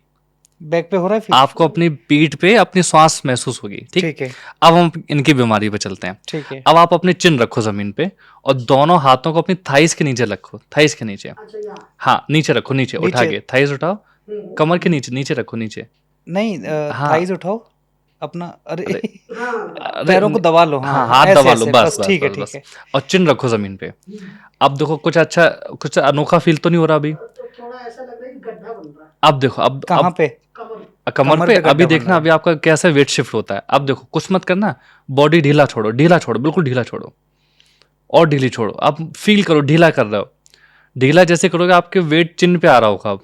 बैक पे हो रहा है फील? आपको अपनी पीठ पे अपनी श्वास महसूस होगी। ठीक है। अब हम इनकी बीमारी पे चलते हैं। ठीक है। अब आप अपनी चिन रखो जमीन पे और दोनों हाथों को अपनी थाइस के नीचे रखो, थाइस के नीचे, हाँ नीचे रखो, नीचे उठा के थाइस उठाओ, कमर के नीचे, नीचे रखो, नीचे नहीं, हाँ। थाइस उठाओ अपना, अरे पैरों को दबा लो, हाँ हाथ दबा लो, बस ठीक है, बस, ठीक बस। है। और चिन रखो जमीन पे। अब देखो कुछ अच्छा, कुछ अनोखा फील तो नहीं हो रहा अभी? थोड़ा ऐसा लग रहा है कि गड्ढा बन रहा है। अब देखो, अब कहाँ पे? कमर पे अभी देखना अभी आपका कैसे वेट शिफ्ट होता है। अब देखो कुछ मत करना, बॉडी ढीला छोड़ो, ढीला छोड़ो, बिल्कुल ढीला छोड़ो और ढीली छोड़ो। अब फील करो ढीला कर रहे हो, ढीला जैसे करोगे आपके वेट चिन पे आ रहा होगा। अब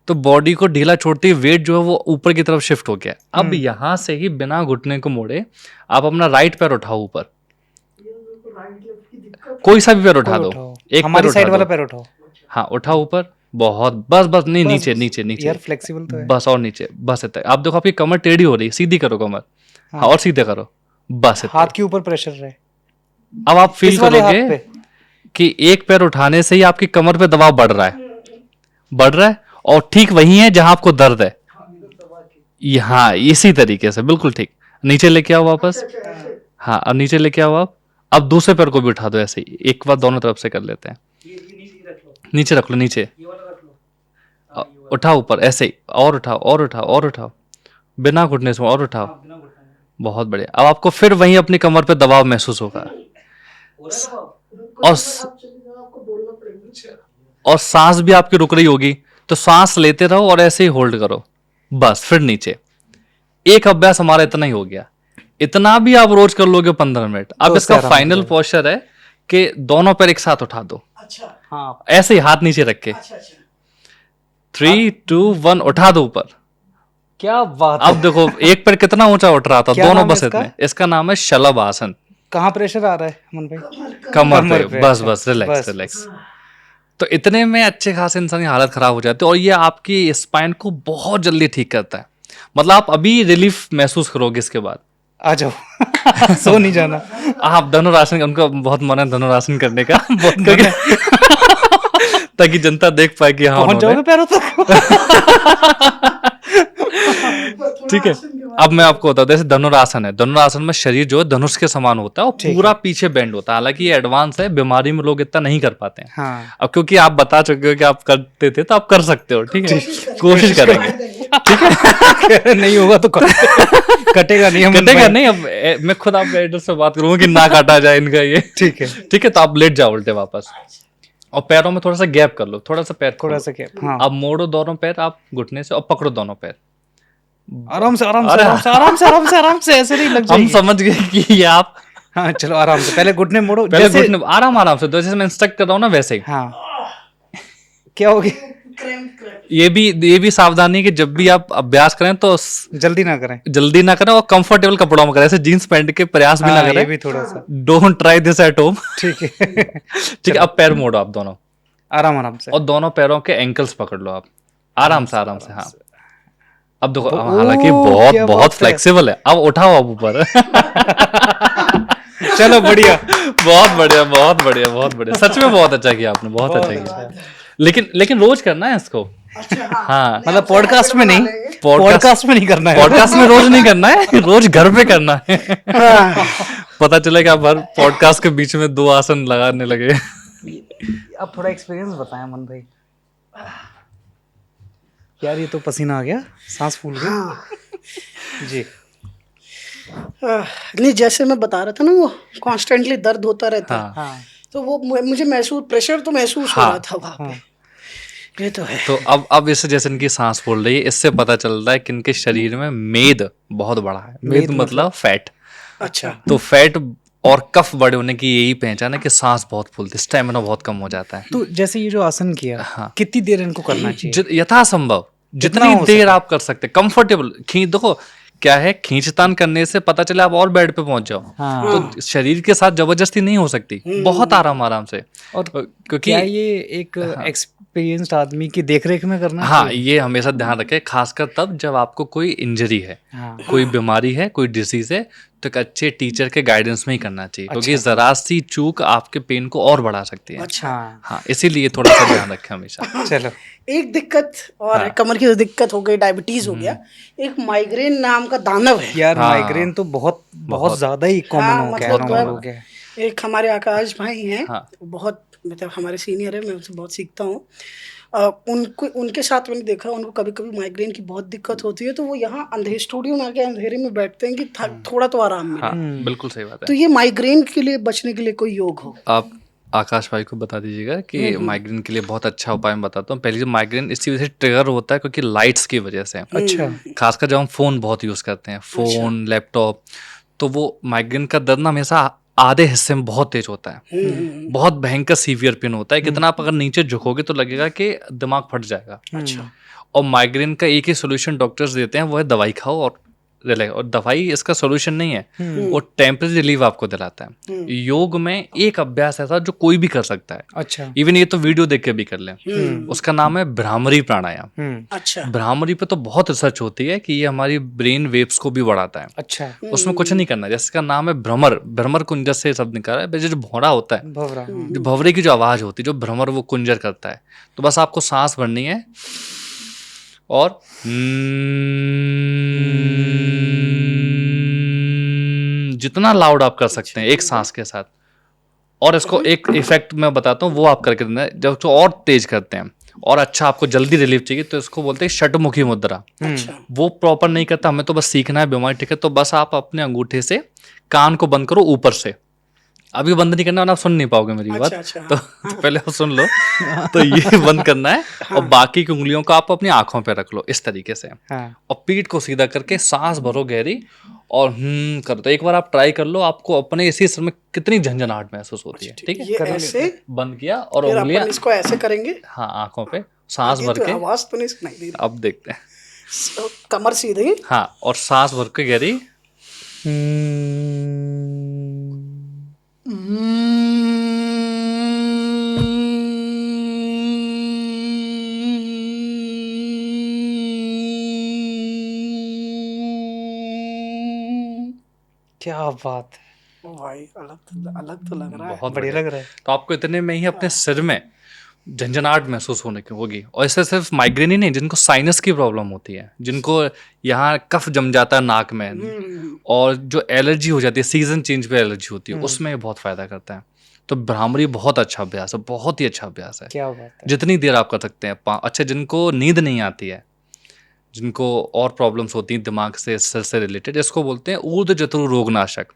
तो बॉडी को ढीला छोड़ते ही वेट जो है वो ऊपर की तरफ शिफ्ट हो गया। अब यहां से ही बिना घुटने को मोड़े आप अपना राइट पैर उठाओ ऊपर, कोई सा भी पैर उठा दो, एक हमारी साइड वाला पैर उठाओ, हाँ उठाओ ऊपर, बहुत, बस बस, नहीं नीचे नीचे नीचे यार फ्लेक्सिबल तो है, बस, और नीचे, बस इतना। आप देखो आपकी कमर टेढ़ी हो रही है, सीधी करो कमर, हाँ और सीधे करो, बस इतना। हाथ के ऊपर प्रेशर रहे। अब आप फील करोगे कि एक पैर उठाने से ही आपकी कमर पे दबाव बढ़ रहा है, और ठीक वही है जहां आपको दर्द है, हाँ इसी तरीके से, बिल्कुल ठीक। नीचे लेके आओ वापस, हाँ अब नीचे लेके आओ आप। अब दूसरे पैर को भी उठा दो ऐसे ही, एक बार दोनों तरफ से कर लेते हैं। नीचे रख लो, नीचे उठाओ ऊपर ऐसे ही, और उठाओ और उठाओ और उठाओ, बिना घुटने से और उठाओ, बहुत बढ़िया। अब आपको फिर वहीं अपनी कमर पे दबाव महसूस होगा, और सांस भी आपकी रुक रही होगी, तो सांस लेते रहो और ऐसे ही होल्ड करो, बस। फिर नीचे। एक अभ्यास हमारा इतना ही हो गया, इतना भी आप रोज कर लोगे 15 मिनट। अब इसका फाइनल पोस्चर है कि दोनों पैर एक साथ उठा दो, अच्छा हाँ ऐसे ही हाथ नीचे रख के, 3 2 1 उठा दो ऊपर। क्या बात। अब देखो एक पैर कितना ऊंचा उठ रहा था, दोनों बस इतने। इसका नाम है शलभ आसन। कहाँ प्रेशर आ रहा है मन भाई? कमर पे, बस बस, रिलैक्स रिलैक्स। तो इतने में अच्छे खासे इंसान की हालत खराब हो जाती है, और ये आपकी स्पाइन को बहुत जल्दी ठीक करता है। मतलब आप अभी रिलीफ महसूस करोगे इसके बाद। आ जाओ सो नहीं जाना। आप धनुरासन, उनका बहुत मन है धनुरासन करने का ताकि जनता देख पाए कि हाँ पहुंच जाओगे पैरों तक। ठीक है, अब मैं आपको बता दूं, जैसे धनुरासन है, धनुरासन में शरीर जो है धनुष के समान होता है और पूरा पीछे बेंड होता है। हालांकि ये एडवांस है, बीमारी में लोग इतना नहीं कर पाते हैं। हाँ। अब क्योंकि आप बता चुके हो कि आप करते थे, तो आप कर सकते हो। ठीक है, कोशिश करेंगे। ठीक है नहीं होगा तो कटेगा नहीं, कटेगा नहीं। अब मैं खुद आपके एडिटर से बात करूंगा कि ना काटा जाए इनका ये। ठीक है, ठीक है। तो आप लेट जाओ उल्टे वापस, और पैरों में थोड़ा सा गैप कर लो, थोड़ा सा पैर, थोड़ा सा गैप। हाँ। अब मोड़ो दोनों पैर आप घुटने से और पकड़ो दोनों पैर, आराम से आराम से आराम से आराम से आराम से आराम से, ऐसे नहीं लग जाएगी। हम समझ गए कि ये आप, हाँ चलो आराम से, पहले घुटने मोड़ो, पहले घुटने आराम आराम से, जैसे मैं इंस्ट्रक्ट कर रहा हूँ ना वैसे ही। हाँ। क्या हो गया? ये भी सावधानी कि जब भी आप अभ्यास करें तो जल्दी ना करें और कंफर्टेबल कपड़ों में करें, ऐसे जीन्स पहनने के प्रयास भी ना करें। ये भी थोड़ा सा, don't try this at home. ठीक है। ठीक है, अब पैर मोड़ो आप दोनों, आराम से, और दोनों पैरों के एंकल्स पकड़ लो आप, आराम से हाँ। अब देखो, हालांकि बहुत फ्लेक्सिबल है। अब उठाओ आप ऊपर। चलो बढ़िया, बहुत बढ़िया बहुत बढ़िया बहुत बढ़िया, सच में बहुत अच्छा किया आपने, बहुत अच्छा किया। लेकिन रोज करना है इसको। हाँ, मतलब पॉडकास्ट में नहीं, पॉडकास्ट में नहीं करना है, पॉडकास्ट में रोज नहीं करना है, रोज घर पे करना है। पता चले कि आप हर पॉडकास्ट के बीच में 2 आसन लगाने लगे। अब थोड़ा एक्सपीरियंस बताएं मन भाई। यार ये तो पसीना आ गया, सांस फूल गई। जी। नहीं, जैसे मैं बता रहा था ना, वो कॉन्स्टेंटली दर्द होता रहता है। हाँ। तो वो मुझे महसूस, प्रेशर तो महसूस हो रहा था वहाँ पे। ये तो है। तो अब इससे जैसे इनकी सांस फूल रही है, इससे पता चल रहा है कि इनके शरीर में मेद बहुत बड़ा है। मेद मतलब फैट। अच्छा। तो फैट और कफ बड़े होने की यही पहचान है कि सांस बहुत फूलती है, स्टेमिना बहुत कम हो जाता है। तो जैसे ये जो आसन किया, हाँ। कितनी देर इनको करना चाहिए? यथासंभव जितनी हो देर आप कर सकते, कंफर्टेबल खींच। देखो क्या है, खींचतान करने से पता चले आप और बेड पे पहुंच जाओ, हाँ। तो शरीर के साथ जबरदस्ती नहीं हो सकती, बहुत आराम से। और क्योंकि क्या ये एक एक्सपीरियंस्ड आदमी की देखरेख में करना हाँ, चाहिए? ये हमेशा ध्यान रखें, खासकर तब जब आपको कोई इंजरी है, हाँ। कोई बीमारी है, कोई डिजीज है, तो एक अच्छे टीचर के गाइडेंस में ही करना चाहिए, क्योंकि जरा सी चूक आपके पेन को और बढ़ा सकती है। अच्छा। हाँ, इसीलिए थोड़ा सा ध्यान रखें हमेशा। चलो, एक दिक्कत और हाँ। कमर की दिक्कत हो गई, डायबिटीज हो गया, एक माइग्रेन नाम का दानव है। यार हाँ। माइग्रेन तो बहुत बहुत ज्यादा ही कॉमन हाँ, हो गया, मतलब नॉर्मल हो गया है। एक हमारे आकाश भाई हैं, हाँ। बहुत मतलब हमारे सीनियर है, मैं उनसे बहुत सीखता हूँ। उनको उनके साथ मैंने देखा, उनको कभी कभी माइग्रेन की बहुत दिक्कत होती है, तो वो यहाँ अंधेरे स्टूडियो में आके अंधेरे में बैठते हैं कि थोड़ा तो आराम मिले। हाँ, बिल्कुल सही बात तो है। ये माइग्रेन के लिए बचने के लिए कोई योग हो? आप आकाश भाई को बता दीजिएगा कि माइग्रेन के लिए बहुत अच्छा उपाय मैं बताता हूँ। पहले जो माइग्रेन इसी वजह से ट्रिगर होता है, क्योंकि लाइट्स की वजह से। अच्छा। खासकर जब हम फोन बहुत यूज करते हैं, फोन लैपटॉप, तो वो माइग्रेन का दर्द ना हमेशा आधे हिस्से में बहुत तेज होता है, बहुत भयंकर सीवियर पेन होता है। कितना आप अगर नीचे झुकोगे तो लगेगा कि दिमाग फट जाएगा। अच्छा। और माइग्रेन का एक ही सोल्यूशन डॉक्टर्स देते हैं, वो है दवाई खाओ और रिलैक्स। और दवाई इसका सोल्यूशन नहीं है, वो टेम्परेरी रिलीफ आपको दिलाता है। योग में एक अभ्यास ऐसा जो कोई भी कर सकता है, अच्छा। इवन ये तो वीडियो देख के भी कर लें, उसका नाम है भ्रामरी प्राणायाम। अच्छा। भ्रामरी पे तो बहुत रिसर्च होती है कि ये हमारी ब्रेन वेव्स को भी बढ़ाता है। अच्छा। उसमें कुछ नहीं करना, जिसका नाम है भ्रमर, भ्रमर कुंजर से शब्द निकाला है। जो भौरा होता है, भवरा। जो भंवरे की जो आवाज होती है, जो भ्रमर वो कुंजर करता है, तो बस आपको सांस भरनी है और जितना लाउड आप कर सकते हैं एक सांस के साथ। और इसको एक इफेक्ट मैं बताता हूँ, वो आप करके देना है। जब तो और तेज करते हैं और अच्छा आपको जल्दी रिलीफ चाहिए, तो इसको बोलते हैं षटमुखी मुद्रा। अच्छा। वो प्रॉपर नहीं करता, हमें तो बस सीखना है बीमारी, ठीक है। तो बस आप अपने अंगूठे से कान को बंद करो ऊपर से, अभी बंद नहीं करना वरना आप सुन नहीं पाओगे मेरी बात। अच्छा। तो पहले आप सुन लो। तो ये बंद करना है और बाकी की उंगलियों को आप अपनी आंखों पे रख लो इस तरीके से, हाँ। और पीठ को सीधा करके सांस भरो गहरी और कर दो। एक बार आप ट्राई कर लो, आपको अपने इसी समय कितनी झंझनाहट महसूस होती है। ठीक है, ये ऐसे बंद किया और फिर उंगलियां, अपन इसको ऐसे करेंगे। हाँ, आंखों पे सांस ये भर तो के। आवाज तो नहीं सुनाई दे रही। अब देखते हैं। कमर सीधी। हाँ, और सांस भर के गहरी। क्या बात है, ओ भाई, अलग तो लग रहा है। बहुत बढ़िया बढ़िया। लग रहा है। तो आपको इतने में ही अपने सिर में झंझनाहट महसूस होने की होगी। और इससे सिर्फ माइग्रेन ही नहीं, जिनको साइनस की प्रॉब्लम होती है, जिनको यहाँ कफ जम जाता है नाक में, और जो एलर्जी हो जाती है, सीजन चेंज पे एलर्जी होती है, उसमें ये बहुत फायदा करता है। तो भ्रामरी बहुत अच्छा अभ्यास है, बहुत ही अच्छा अभ्यास है। क्या बात है। जितनी देर आप कर सकते हैं। अच्छा, जिनको नींद नहीं आती है, जिनको और प्रॉब्लम्स होती हैं दिमाग से, सिर से रिलेटेड, इसको बोलते हैं ऊर्ध्व जत्रु रोगनाशक।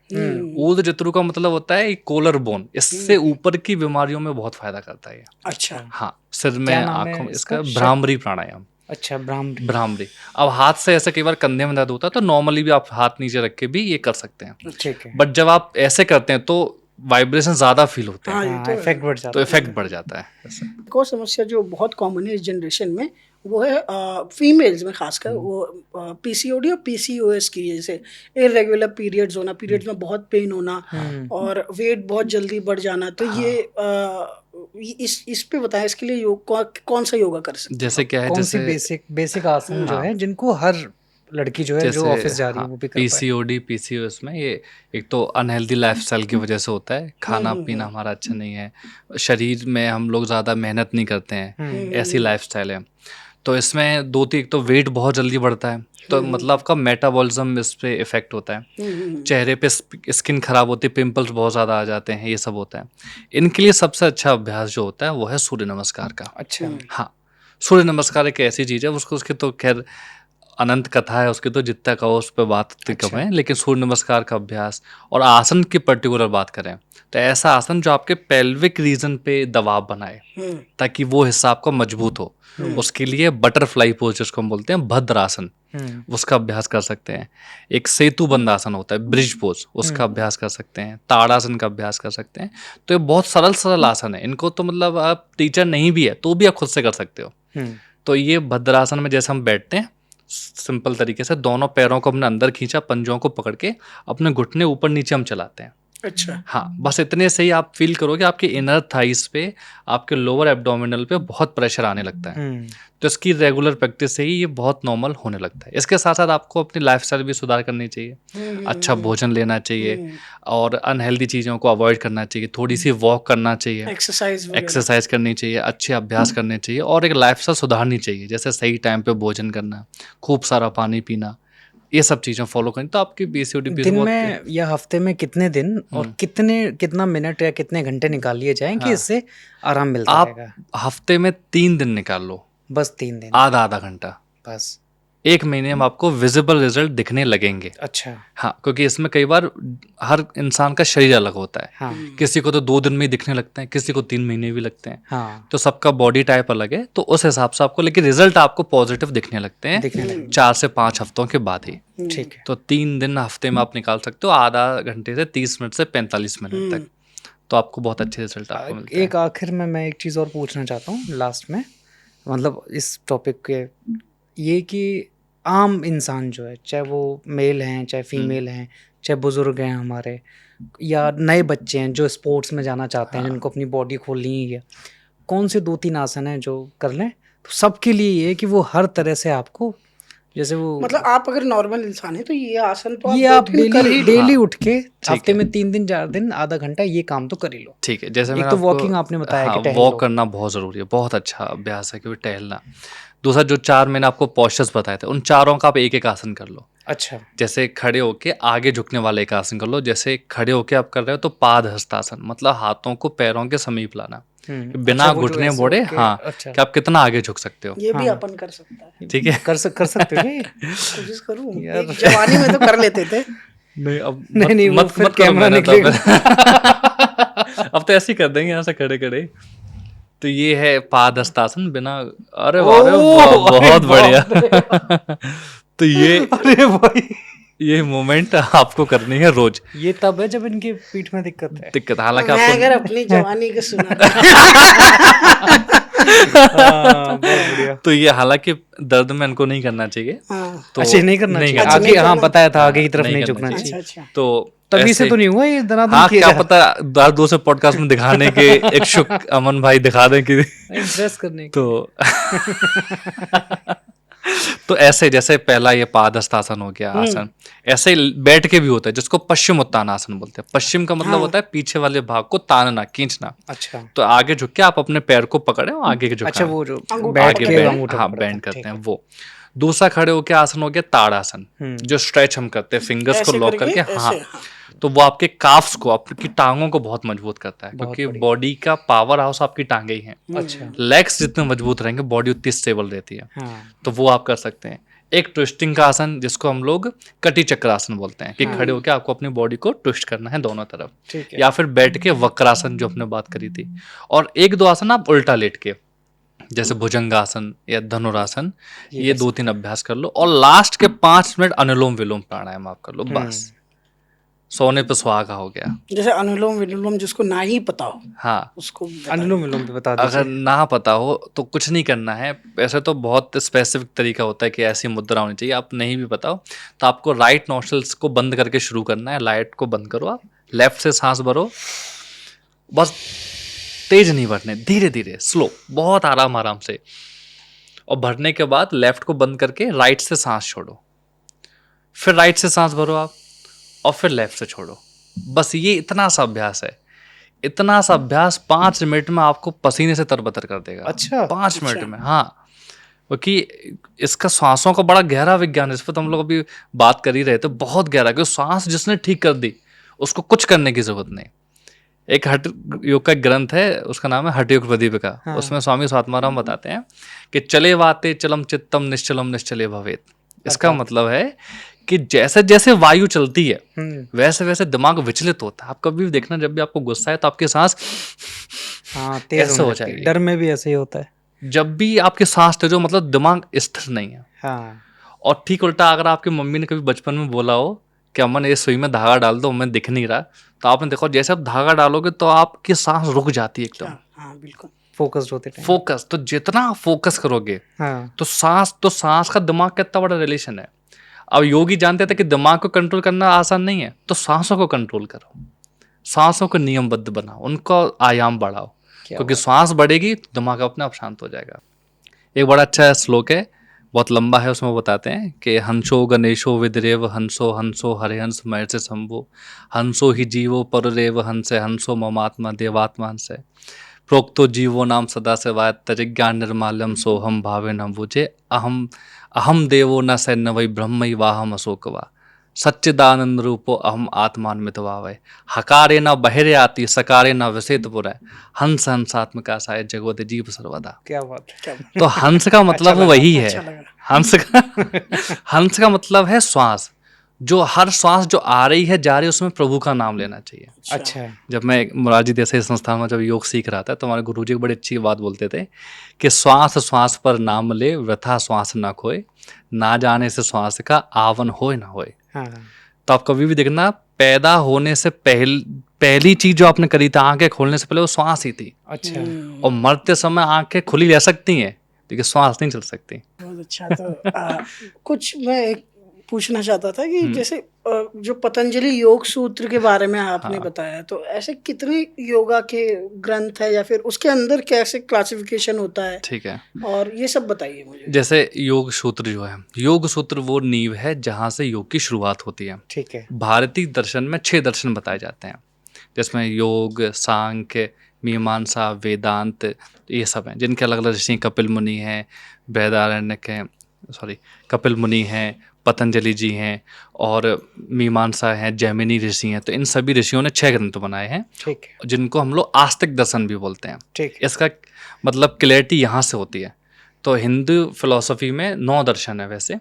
ऊर्ध्व जत्रु का मतलब होता है कोलर बोन, इससे ऊपर की बीमारियों में बहुत फायदा करता है ये। अच्छा। हाँ, सिर में, क्या नाम है आंखों में, इसका? इसका भ्रामरी प्राणायाम। अच्छा, ब्राह्मण। भ्रामरी। अब हाथ से ऐसे कई बार कंधे में दर्द होता है, तो नॉर्मली भी आप हाथ नीचे रख के भी ये कर सकते हैं। ठीक है। बट जब आप ऐसे करते हैं तो वाइब्रेशन ज्यादा फील होते हैं, हाँ, ये हाँ, तो है। इफेक्ट बढ़ जाता तो इफेक्ट बढ़ जाता है ऐसे। एक और समस्या जो बहुत कॉमन है इस जनरेशन में, वो है फीमेल्स में खासकर, वो पीसीओडी और पीसीओएस की, जैसे इरेगुलर पीरियड्स होना, पीरियड्स में बहुत पेन होना और वेट बहुत जल्दी बढ़ जाना। तो ये इस पे बताएं, इसके लिए योग कौन सा योगा कर सकते हैं? जैसे क्या है, कौन सी जैसे बेसिक आसन जो है जिनको हर लड़की जो है जो ऑफिस जा रही है वो भी कर पाए? पीसीओडी पीसीओएस में ये एक तो अनहेल्दी लाइफस्टाइल की वजह से होता है। खाना पीना हमारा अच्छा नहीं है, शरीर में हम लोग ज़्यादा मेहनत नहीं करते हैं, ऐसी लाइफस्टाइल है। तो इसमें दो तीन, एक तो वेट बहुत जल्दी बढ़ता है, तो मतलब आपका मेटाबॉलिज्म इस पे इफेक्ट होता है, चेहरे पे स्किन खराब होती है, पिंपल्स बहुत ज़्यादा आ जाते हैं, ये सब होता है। इनके लिए सबसे अच्छा अभ्यास जो होता है वो है सूर्य नमस्कार का। अच्छा। हाँ, सूर्य नमस्कार एक ऐसी चीज़ है, उसके तो खैर अनंत कथा है उसकी, तो जितना कहो उस पर बात इतनी कम अच्छा। है। लेकिन सूर्य नमस्कार का अभ्यास और आसन की पर्टिकुलर बात करें तो ऐसा आसन जो आपके पेल्विक रीजन पे दबाव बनाए ताकि वो हिस्सा आपका मजबूत हो, उसके लिए बटरफ्लाई पोज जिसको हम बोलते हैं भद्रासन, उसका अभ्यास कर सकते हैं। एक सेतु बंद आसन होता है ब्रिज पोज, उसका अभ्यास कर सकते हैं। ताड़ासन का अभ्यास कर सकते हैं। तो ये बहुत सरल सरल आसन है, इनको तो मतलब आप टीचर नहीं भी है तो भी आप खुद से कर सकते हो। तो ये भद्रासन में जैसे हम बैठते हैं सिंपल तरीके से, दोनों पैरों को हमने अंदर खींचा, पंजों को पकड़ के अपने घुटने ऊपर नीचे हम चलाते हैं। अच्छा। हाँ, बस इतने से ही आप फील करोगे आपके इनर थाइस पे, आपके लोअर एब्डोमिनल पे बहुत प्रेशर आने लगता है। तो इसकी रेगुलर प्रैक्टिस से ही ये बहुत नॉर्मल होने लगता है। इसके साथ साथ आपको अपनी लाइफस्टाइल भी सुधार करनी चाहिए, अच्छा भोजन लेना चाहिए और अनहेल्दी चीज़ों को अवॉइड करना चाहिए, थोड़ी सी वॉक करना चाहिए, एक्सरसाइज करनी चाहिए, अच्छे अभ्यास करने चाहिए और एक लाइफस्टाइल सुधारनी चाहिए, जैसे सही टाइम पे भोजन करना, खूब सारा पानी पीना, ये सब चीज़ें फॉलो करें तो आपकी पीसीओडी दिन में या हफ्ते में कितने दिन और कितना मिनट या कितने घंटे निकाल लिए जाएं कि इससे आराम मिलता आप रहेगा? हफ्ते में 3 दिन निकाल लो, बस 3 दिन, आधा घंटा, बस 1 महीने में आपको विजिबल रिजल्ट दिखने लगेंगे। अच्छा। हाँ, क्योंकि इसमें कई बार हर इंसान का शरीर अलग होता है। हाँ किसी को तो 2 दिन में ही दिखने लगते हैं, किसी को 3 महीने भी लगते हैं। हाँ तो सबका बॉडी टाइप अलग है, तो उस हिसाब से आपको, लेकिन रिजल्ट आपको पॉजिटिव दिखने लगते हैं दिखने लगेंगे। 4 से 5 हफ्तों के बाद ही। ठीक है। तो 3 दिन हफ्ते में आप निकाल सकते हो, आधा घंटे से 30 मिनट से 45 मिनट तक, तो आपको बहुत अच्छे रिजल्ट आपको मिलते हैं। एक आखिर में मैं एक चीज़ और पूछना चाहता हूँ लास्ट में, मतलब इस टॉपिक के, ये कि आम इंसान जो है, चाहे वो मेल हैं चाहे फीमेल हैं, चाहे बुजुर्ग हैं हमारे, या नए बच्चे हैं जो स्पोर्ट्स में जाना चाहते हैं, जिनको अपनी बॉडी खोलनी है, कौन से 2-3 आसन हैं जो कर लें? तो सबके लिए ये है कि वो हर तरह से आपको, जैसे वो मतलब आप अगर नॉर्मल इंसान है तो ये आसन तो ये आप 2-3 कर ही लो। डेली उठ के हफ्ते में 3 दिन 4 दिन आधा घंटा ये काम तो कर ही लो। ठीक है, जैसे एक मैंने तो आपको वॉकिंग आपने बताया कि टहल वॉक लो। करना बहुत ज़रूरी है, बहुत अच्छा अभ्यास है क्योंकि टहलना। दूसरा जो 4 मैंने आपको पॉस्चर्स बताए थे, उन चारों का आप एक एक आसन कर लो। अच्छा। जैसे खड़े होके आगे झुकने वाले एक आसन कर लो, जैसे खड़े होके आप कर रहे हो तो पाद हस्तासन, मतलब हाथों को पैरों के समीप लाना, बिना अच्छा, वो जो घुटने ऐसे मोड़े। होके, हाँ, अच्छा। कि आप कितना आगे झुक सकते हो। ये भी अपन कर सकता है। ठीक है, कर सकते हो क्या ये? कोशिश करूँ, जवानी में तो कर लेते थे। नहीं अब नहीं, वो फिर मत करो कैमरा मेहनत निकलेगा। अब। अब तो ऐसे ही कर देंगे यहाँ से खड़े खड़े। तो ये है पाद हस्तासन बिना, अरे वाह, अरे वाह, बहुत बढ़िया। तो ये, अरे भाई, ये मोमेंट आपको करनी है रोज। ये तब है जब इनके पीठ में दिक्कत है। दिक्कत, हालांकि मैं आपको अगर अपनी जवानी के सुना हाँ, बहुत बढ़िया। तो ये हालांकि दर्द में इनको नहीं करना चाहिए। हाँ। तो अच्छा, नहीं करना चाहिए करना आगे, चाहिए। हाँ बताया था आगे की तरफ नहीं नहीं करना झुकना चाहिए। चाहिए। अच्छा। तो तभी से ऐसे- तो नहीं हुआ ये दनादन हाँ, किया क्या जा पता दार दूसरे पॉडकास्ट में दिखाने के इच्छुक अमन भाई दिखा दें कि इम्प्रेस करने के। तो तो ऐसे, जैसे पहला ये पाद हस्तासन हो गया आसन, ऐसे ही बैठ के भी होता है जिसको पश्चिम उत्तानासन बोलते हैं। पश्चिम का मतलब होता है पीछे वाले भाग को तानना, खींचना। अच्छा। तो आगे झुक के आप अपने पैर को पकड़े और आगे के झुकाएं। अच्छा, वो जो अंगूठा बैठ आगे के बैंड, अंगूठा हाँ, पकड़ते बैंड हैं, करते ठीक हैं वो। दूसरा खड़े होके आसन हो गया ताड़ासन, जो स्ट्रेच हम करते हैं फिंगर्स को ऐसे लॉक करके, करके। हाँ, ऐसे, हाँ। तो वो आपके काफ्स को, आपकी टांगों को बहुत मजबूत करता है, क्योंकि बॉडी का पावर हाउस आपकी टांगे ही हैं। अच्छा। लेग्स जितने मजबूत रहेंगे बॉडी उतनी स्टेबल रहती है। हाँ। तो वो आप कर सकते हैं। एक ट्विस्टिंग का आसन जिसको हम लोग कटी चक्रासन बोलते हैं, कि खड़े होकर आपको अपनी बॉडी को ट्विस्ट करना है दोनों तरफ, ठीक है। या फिर बैठ के वक्रासन जो हमने बात करी थी। और 1-2 आसन आप उल्टा लेट के, जैसे भुजंगासन या धनुरासन, ये 2-3 अभ्यास कर लो। और लास्ट के 5 मिनट अनुलोम विलोम प्राणायाम आप कर लो, बस। सोने पे सुहागा हो गया। जैसे अनुलोम विलोम जिसको ना ही पता हो, हाँ, उसको अनुलोम विलोम पे बता दीजिए। अगर ना पता हो तो कुछ नहीं करना है। वैसे तो बहुत स्पेसिफिक तरीका होता है कि ऐसी मुद्रा होनी चाहिए। आप नहीं भी पता हो तो आपको राइट नोस्ट्रल्स को बंद करके शुरू करना है। लाइट को बंद करो, आप लेफ्ट से सांस भरो, बस तेज नहीं भरने, धीरे धीरे, स्लो, बहुत आराम आराम से। और भरने के बाद लेफ्ट को बंद करके राइट से सांस छोड़ो, फिर राइट से सांस भरो आप, और फिर लेफ्ट से छोड़ो। बस ये इतना सा अभ्यास है। इतना सा अभ्यास 5 मिनट में आपको पसीने से तरबतर कर देगा। अच्छा। 5 मिनट में, हाँ। क्योंकि इसका सांसों का बड़ा गहरा विज्ञान है, इस पर तो हम लोग अभी बात कर ही रहे थे, बहुत गहरा। क्योंकि सांस जिसने ठीक कर दी उसको कुछ करने की जरूरत नहीं। एक हठ योग का ग्रंथ है, उसका नाम है हठ योग प्रदीपिका। उसमें स्वामी स्वात्माराम बताते हैं कि चले वाते चलम चित्तम निश्चलम निश्चले भवेत। इसका मतलब है कि जैसे जैसे वायु चलती है हम्म। वैसे वैसे दिमाग विचलित होता है। आप कभी भी देखना, जब भी आपको गुस्सा है तो आपकी सांस हाँ, तेज ऐसे होने हो लगती है। जाएगी। डर में भी ऐसे ही होता है। जब भी आपकी सांस तेज हो मतलब दिमाग स्थिर नहीं है। हाँ। और ठीक उल्टा, अगर आपकी मम्मी ने कभी बचपन में बोला हो कि अमन ये सुई में धागा डाल दो, मैं दिख नहीं रहा, तो आपने देखो जैसे आप धागा डालोगे तो आपकी सांस रुक जाती है एकदम, हाँ बिल्कुल। फोकस्ड होते टाइम। फोकस। तो जितना आप फोकस करोगे हाँ। तो सांस का दिमाग का इतना बड़ा रिलेशन है। अब योगी जानते थे कि दिमाग को कंट्रोल करना आसान नहीं है, तो सांसों को कंट्रोल करो, सांसों को नियमबद्ध बनाओ, उनको आयाम बढ़ाओ, क्या क्योंकि बात। सांस बढ़ेगी तो दिमाग अपने आप शांत हो जाएगा। एक बड़ा अच्छा श्लोक है, बहुत लंबा है, उसमें वो बताते हैं कि हंसो गणेशो विदरेव हंसो हंसो हरिहंस महर्षि शंभो हंसो ही जीवो पररेव हंसे हंसो ममात्मा देवात्मा हंसे प्रोक्तो जीवो नाम सदा सेवाय तजिज्ञान निर्माल्यम सोहम भावे न बुझे अहम अहम देवो न सैन्य वै ब्रह्म वाहम अशोकवा सच्चिदानंद रूपो अहम आत्मान्वित भावे हकारे न बहिरे आती सकारे न विषेत पुरै हंस हंसात्मका साय जगवत जीव सर्वदा। क्या बात है। क्या तो हंस का मतलब लगा, वही है, अच्छा लगा। हंस का मतलब है श्वास। जो हर श्वास जो आ रही है जा रही है उसमें प्रभु का नाम लेना चाहिए। अच्छा। जब मैं मोरारजी देसाई संस्थान में जब योग सीख रहा था तो हमारे गुरुजी एक बड़ी अच्छी बात बोलते थे कि श्वास श्वास पर नाम ले वृथा श्वास न खोए ना जाने से श्वास का आवन होए ना होए। हाँ। तो आप कभी भी देखना, पैदा होने से पहली चीज जो आपने करी थी आंखें खोलने से पहले वो श्वास ही थी, अच्छा। और मरते समय आंखें खुली रह सकती हैं लेकिन श्वास नहीं चल सकती। बहुत अच्छा। तो कुछ मैं एक पूछना चाहता था कि जैसे जो पतंजलि योग सूत्र के बारे में आपने बताया, तो ऐसे कितने योगा के ग्रंथ है या फिर उसके अंदर कैसे क्लासिफिकेशन होता है, ठीक है, और ये सब बताइए मुझे। जैसे योग सूत्र जो है, योग सूत्र वो नींव है जहाँ से योग की शुरुआत होती है। ठीक है। भारतीय दर्शन में 6 दर्शन बताए जाते हैं, जिसमें योग, सांख्य, मीमांसा, वेदांत, ये सब हैं, जिनके अलग अलग ऋषि कपिल मुनि हैं, बृहदारण्यक हैं, कपिल मुनि हैं, पतंजलि जी हैं, और मीमांसा हैं, जैमिनी ऋषि हैं। तो इन सभी ऋषियों ने 6 ग्रंथ बनाए हैं, ठीक है। जिनको हम लोग आस्तिक दर्शन भी बोलते हैं। ठीक है। इसका मतलब क्लैरिटी यहाँ से होती है। तो हिंदू फिलॉसफी में 9 दर्शन है, वैसे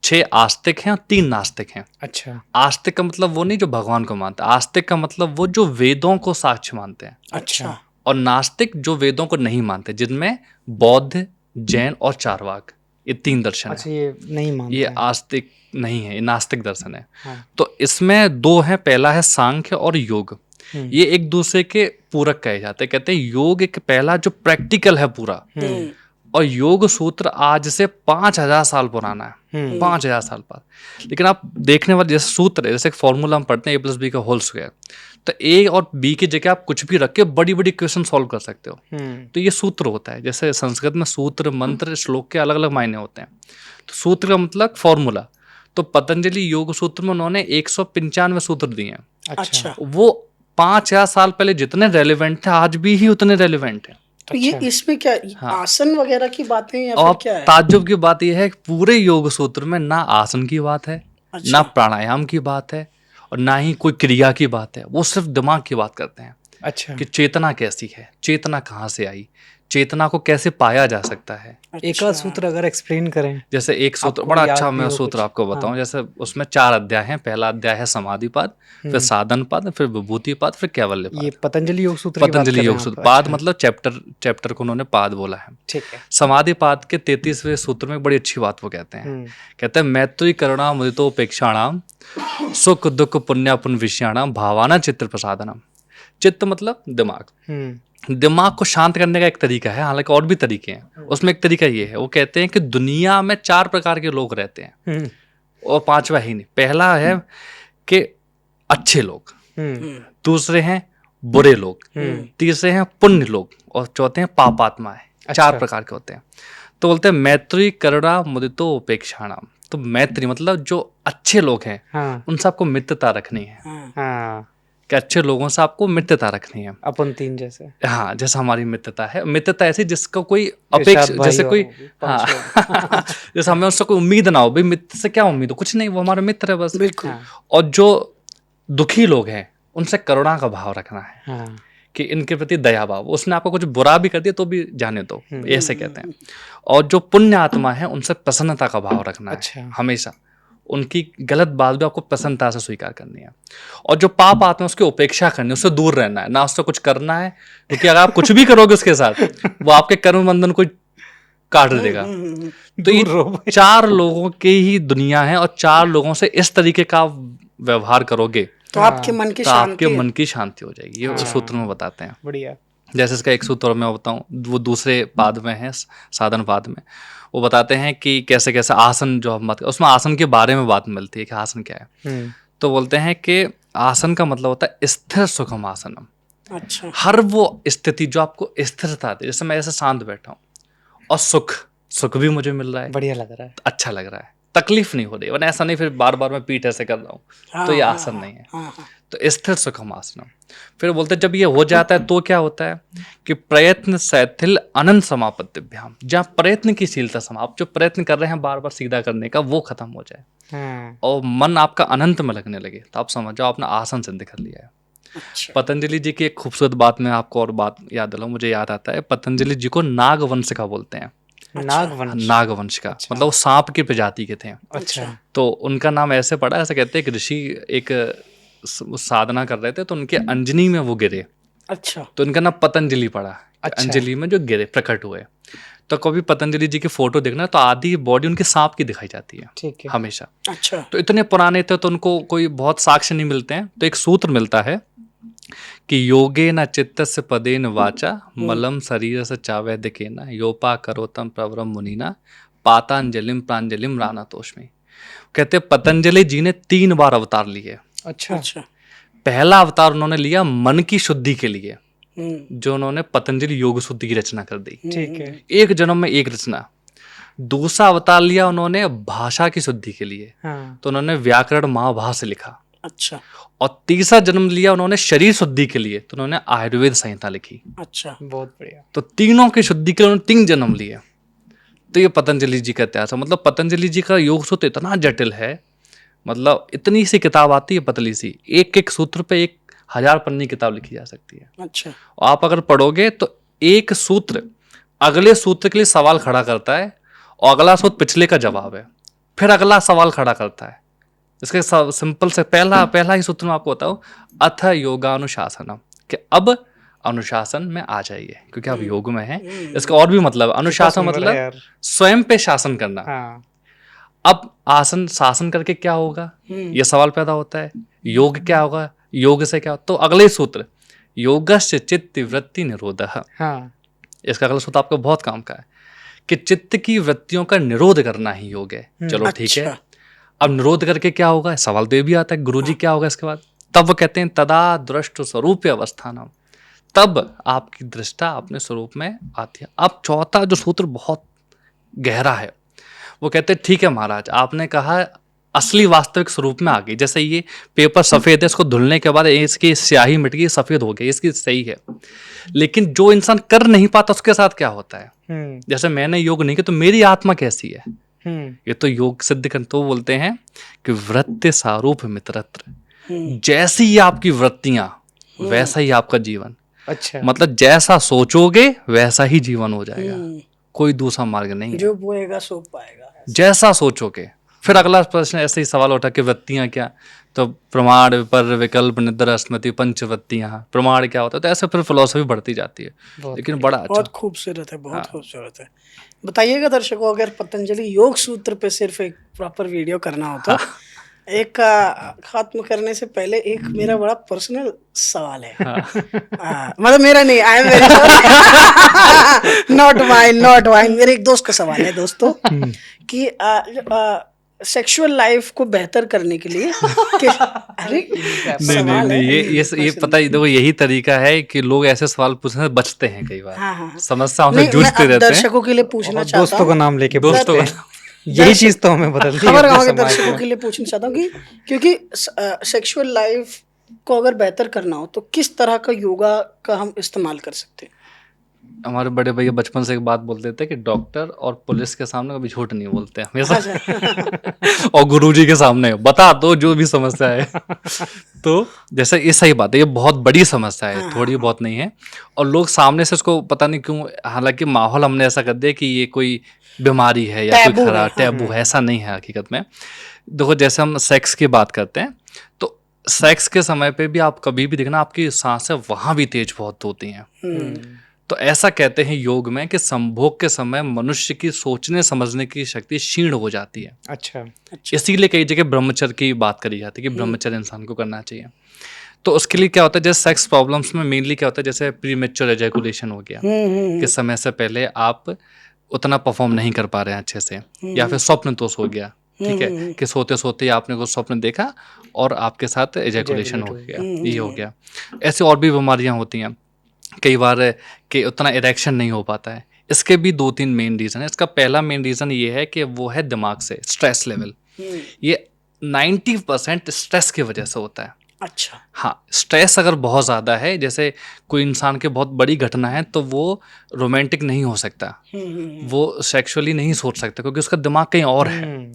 6 आस्तिक हैं और 3 नास्तिक हैं। अच्छा। आस्तिक का मतलब वो नहीं जो भगवान को मानते, आस्तिक का मतलब वो जो वेदों को साक्ष्य मानते हैं, अच्छा। और नास्तिक जो वेदों को नहीं मानते, जिनमें बौद्ध, जैन और चारवाक, ये 3 दर्शन अच्छा, है। ये नहीं मानते ये हैं। आस्तिक नहीं है, ये नास्तिक दर्शन है। हाँ। तो इसमें 2 है, पहला है सांख्य और योग। ये एक दूसरे के पूरक कहे जाते हैं। कहते हैं योग एक पहला जो प्रैक्टिकल है पूरा, और योग सूत्र आज से 5000 साल पुराना है, 5000 साल बाद। लेकिन आप देखने वाले जैसे सूत्र है, जैसे एक फॉर्मूला हम पढ़ते हैं A+B का होल स्क्वायर, तो A और B की जगह आप कुछ भी रख के बड़ी बड़ी क्वेश्चन सॉल्व कर सकते हो। तो ये सूत्र होता है। जैसे संस्कृत में सूत्र, मंत्र, श्लोक के अलग अलग मायने होते हैं। तो सूत्र का मतलब फॉर्मूला। तो पतंजलि योग सूत्र में उन्होंने 195 सूत्र दिए हैं। अच्छा। वो 5000 साल पहले जितने रेलिवेंट थे आज भी ही उतने रेलिवेंट हैं। तो ये इसमें क्या आसन वगैरह की बातें या फिर और क्या है? ताज्जुब की बात यह है कि पूरे योग सूत्र में ना आसन की बात है, ना प्राणायाम की बात है, और ना ही कोई क्रिया की बात है। वो सिर्फ दिमाग की बात करते हैं। अच्छा। कि चेतना कैसी है, चेतना कहाँ से आई, चेतना को कैसे पाया जा सकता है। एक आध सूत्र अगर एक्सप्लेन करें। जैसे एक सूत्र आपको बड़ा याद अच्छा भी मैं हो सूत्र कुछ? आपको बताऊं। जैसे उसमें 4 अध्याय हैं। पहला अध्याय है समाधिपाद, फिर साधनपाद, फिर विभूतिपाद, फिर कैवल्यपाद। ये पतंजलि योग सूत्र की बात कर पतंजलि रहे योग हैं सूत्र। आप? पाद अच्छा। मतलब चैप्टर को उन्होंने पाद बोला है। ठीक है। समाधिपाद के 33वें सूत्र में बड़ी अच्छी बात वो कहते हैं। कहते हैं मैत्री करुणा मुदितोपेक्षाणाम सुख दुख पुण्यपुन विषयाणाम भावाना चित्त प्रसादनम। चित्त मतलब दिमाग। दिमाग को शांत करने का एक तरीका है, हालांकि और भी तरीके हैं। उसमें एक तरीका ये है, वो कहते हैं कि दुनिया में 4 प्रकार के लोग रहते हैं और 5वां ही नहीं। पहला है कि अच्छे लोग, दूसरे हैं बुरे लोग, तीसरे हैं पुण्य लोग, और चौथे हैं पापात्माएं। 4 प्रकार के होते हैं। तो बोलते हैं मैत्री करुणा मुदितो उपेक्षाणाम। तो मैत्री मतलब जो अच्छे लोग हैं उनसे आपको मित्रता रखनी है। कि अच्छे लोगों से आपको मित्रता रखनी है, अपन 3 जैसे। हाँ, जैसे हमारी मित्रता है। मित्रता ऐसी जिसका कोई अपेक्षा, जैसे कोई जैसे हमें उससे कोई उम्मीद ना हो। भाई मित्र से क्या उम्मीद हो, कुछ नहीं, वो हमारा मित्र है बस। बिल्कुल। और जो दुखी लोग हैं उनसे करुणा का भाव रखना है। कि इनके प्रति दया भाव, उसने आपको कुछ बुरा भी कर दिया तो भी जाने दो, ऐसे कहते हैं। और जो पुण्य आत्मा है उनसे प्रसन्नता का भाव रखना है हमेशा, उनकी गलत बात भी आपको प्रसन्नता से स्वीकार करनी है। और जो पाप आत्मा है उसकी उपेक्षा करनी है, उससे दूर रहना है, ना उससे कुछ करना है, क्योंकि अगर आप कुछ भी करोगे उसके साथ वो आपके कर्म बंधन को काट देगा। तो ये 4 लोगों की ही दुनिया है और 4 लोगों से इस तरीके का व्यवहार करोगे तो आपके मन की शांति, आपके मन की शांति हो जाएगी। ये सूत्र में बताते हैं। बढ़िया। जैसे इसका एक सूत्र मैं बताऊं, वो दूसरे पाद में है, साधन पाद में, वो बताते हैं कि कैसे कैसे आसन जो हम उसमें आसन के बारे में बात मिलती है कि आसन क्या है। तो बोलते हैं कि आसन का मतलब होता है स्थिर सुखम आसनम। अच्छा। हर वो स्थिति जो आपको स्थिरता दे, जैसे मैं ऐसे शांत बैठा हूँ और सुख भी मुझे मिल रहा है, बढ़िया लग रहा है, अच्छा लग रहा है, तकलीफ नहीं हो रही, वरना ऐसा नहीं फिर बार बार मैं पीठ ऐसे कर रहा हूँ तो ये आसन नहीं है। तो स्थिर सुखम आसनम। फिर बोलते हैं जब ये हो जाता है तो क्या होता है कि प्रयत्न शैथिल अनंत समापत्तिभ्याम, जहाँ प्रयत्न की शीलता समाप्त, जो प्रयत्न कर रहे हैं बार बार सीधा करने का वो खत्म हो जाए और मन आपका अनंत में लगने लगे, तो आप समझ जाओ आपने आसन सिद्ध कर लिया है। अच्छा। पतंजलि जी की एक खूबसूरत बात में आपको और बात याद दिलाऊं, मुझे याद आता है पतंजलि जी को नागवंश का बोलते हैं। नागवंश का मतलब वो सांप की प्रजाति के थे। अच्छा। तो उनका नाम ऐसे पड़ा, ऐसे कहते हैं एक ऋषि एक साधना कर रहे थे तो उनके अंजनी में वो गिरे। अच्छा। तो उनका नाम पतंजलि पड़ा। अच्छा। अंजलि में जो गिरे प्रकट हुए। तो कभी पतंजलि जी की फोटो देखना तो आधी बॉडी उनके सांप की दिखाई जाती है, ठीक है, हमेशा। अच्छा। तो इतने पुराने थे तो उनको कोई बहुत साक्ष्य नहीं मिलते हैं। तो एक सूत्र मिलता है कि योगे न चित्तस्य पदेन वाचा मलम शरीर से चावैदिकेन योपा करोतम प्रवरम मुनिना पातांजलिम प्रांजलिम रानातोष्मी। कहते पतंजलि जी ने 3 बार अवतार लिए। अच्छा। अच्छा। पहला अवतार उन्होंने लिया मन की शुद्धि के लिए, जो उन्होंने पतंजलि योग शुद्धि की रचना कर दी। ठीक है। एक जन्म में एक रचना। दूसरा अवतार लिया उन्होंने भाषा की शुद्धि के लिए, तो उन्होंने व्याकरण महाभाष्य लिखा। अच्छा। और तीसरा जन्म लिया उन्होंने शरीर शुद्धि के लिए, तो उन्होंने आयुर्वेद संहिता लिखी। अच्छा। बहुत बढ़िया। तो तीनों की शुद्धि के लिए उन्होंने 3 जन्म लिए। तो ये पतंजलि जी का इतिहास है। मतलब पतंजलि जी का योग सूत्र इतना जटिल है, मतलब इतनी सी किताब आती है पतली सी, एक एक सूत्र पे 1000 पन्नी किताब लिखी जा सकती है। अच्छा। और आप अगर पढ़ोगे तो एक सूत्र अगले सूत्र के लिए सवाल खड़ा करता है और अगला सूत्र पिछले का जवाब है, फिर अगला सवाल खड़ा करता है। इसके सिंपल से पहला ही सूत्र में आपको बताऊं, अथ योगानुशासनम, कि अब अनुशासन में आ जाइए क्योंकि आप योग में हैं। इसका और भी मतलब, अनुशासन मतलब स्वयं पे शासन करना। अब आसन शासन करके क्या होगा, ये सवाल पैदा होता है। योग क्या होगा, योग से क्या होगा? तो अगले सूत्र योगस्य चित्त वृत्ति निरोधः। इसका अगला सूत्र आपको बहुत काम का है कि चित्त की वृत्तियों का निरोध करना ही योग है। चलो ठीक है, अब निरोध करके क्या होगा, सवाल तो ये भी आता है गुरुजी क्या होगा इसके बाद। तब वो कहते हैं तदा दृष्ट स्वरूप अवस्थानम, तब आपकी दृष्टा अपने स्वरूप में आती है। अब चौथा जो सूत्र बहुत गहरा है, वो कहते हैं ठीक है महाराज, आपने कहा असली वास्तविक स्वरूप में आ गई। जैसे ये पेपर सफेद है, इसको धुलने के बाद इसकी स्याही मिट गई, सफेद हो गई, इसकी सही है। लेकिन जो इंसान कर नहीं पाता उसके साथ क्या होता है, जैसे मैंने योग नहीं किया तो मेरी आत्मा कैसी है, ये तो योग सिद्ध कर। तो बोलते हैं कि वृत्ति सारूप मित्रत्र, जैसी ही आपकी वृत्तियां वैसा ही आपका जीवन। अच्छा। मतलब जैसा सोचोगे वैसा ही जीवन हो जाएगा, कोई दूसरा मार्ग नहीं है। जो बोएगा सो पाएगा, जैसा सोचोगे। फिर अगला प्रश्न ऐसे ही सवाल उठा कि वृत्तियां क्या, तो प्रमाण पर विकल्प निद्रा स्मृति पंचवृत्तियां, प्रमाण क्या होता है। तो ऐसे फिर फिलोसफी बढ़ती जाती है, लेकिन बड़ा अच्छा, बहुत खूबसूरत है, बहुत खूबसूरत है। बताइएगा दर्शकों, अगर पतंजलि योग सूत्र पे सिर्फ एक प्रॉपर वीडियो करना हो तो एक खत्म करने से पहले एक मेरा बड़ा पर्सनल सवाल है। मतलब मेरा नहीं, I am very sorry, not mine, मेरे एक दोस्त का सवाल है दोस्तों कि सेक्सुअल लाइफ को बेहतर करने के लिए अरे नहीं, ये पता ही, देखो यही तरीका है कि लोग ऐसे सवाल पूछने से बचते हैं कई बार। समस्याओं से जूझते रहते हैं। दर्शकों के लिए पूछना चाहता हूं, दोस्तों का नाम लेके दोस्तों का यही चीज तो हमें बदलती है। खबर गांव के दर्शकों के लिए पूछना चाहता हूँ कि क्योंकि सेक्सुअल लाइफ को अगर बेहतर करना हो तो किस तरह का योगा का हम इस्तेमाल कर सकते हैं? हमारे बड़े भैया बचपन से एक बात बोलते थे कि डॉक्टर और पुलिस के सामने कभी झूठ नहीं बोलते हमेशा। और गुरुजी के सामने बता दो जो भी समस्या है। तो जैसे ये सही बात है, ये बहुत बड़ी समस्या है, थोड़ी बहुत नहीं है। और लोग सामने से उसको पता नहीं क्यों, हालांकि माहौल हमने ऐसा कर दिया कि ये कोई बीमारी है या कोई खराब टैबू है, ऐसा नहीं है हकीकत में। देखो जैसे हम सेक्स की बात करते हैं, तो सेक्स के समय पे भी आप कभी भी देखना आपकी सांसें वहां भी तेज बहुत होती हैं। तो ऐसा कहते हैं योग में कि संभोग के समय मनुष्य की सोचने समझने की शक्ति क्षीण हो जाती है। अच्छा। इसीलिए कई जगह ब्रह्मचर्य की बात करी जाती है कि ब्रह्मचर्य इंसान को करना चाहिए। तो उसके लिए क्या होता है, जैसे सेक्स प्रॉब्लम्स में मेनली क्या होता है, जैसे प्रीमेच्योर एजैकुलेशन हो गया कि समय से पहले आप उतना परफॉर्म नहीं कर पा रहे हैं अच्छे से, या फिर स्वप्न दोष हो गया, ठीक है, कि सोते सोते आपने कुछ स्वप्न देखा और आपके साथ एजैकुलेशन हो गया, ये हो गया। ऐसे और भी बीमारियां होती हैं कई बार कि उतना इरेक्शन नहीं हो पाता है। इसके भी 2-3 मेन रीज़न है। इसका पहला मेन रीज़न ये है कि वो है दिमाग से स्ट्रेस लेवल। ये 90% स्ट्रेस की वजह से होता है। अच्छा। हाँ, स्ट्रेस अगर बहुत ज़्यादा है, जैसे कोई इंसान के बहुत बड़ी घटना है, तो वो रोमांटिक नहीं हो सकता, वो सेक्सुअली नहीं सोच सकता, क्योंकि उसका दिमाग कहीं और है।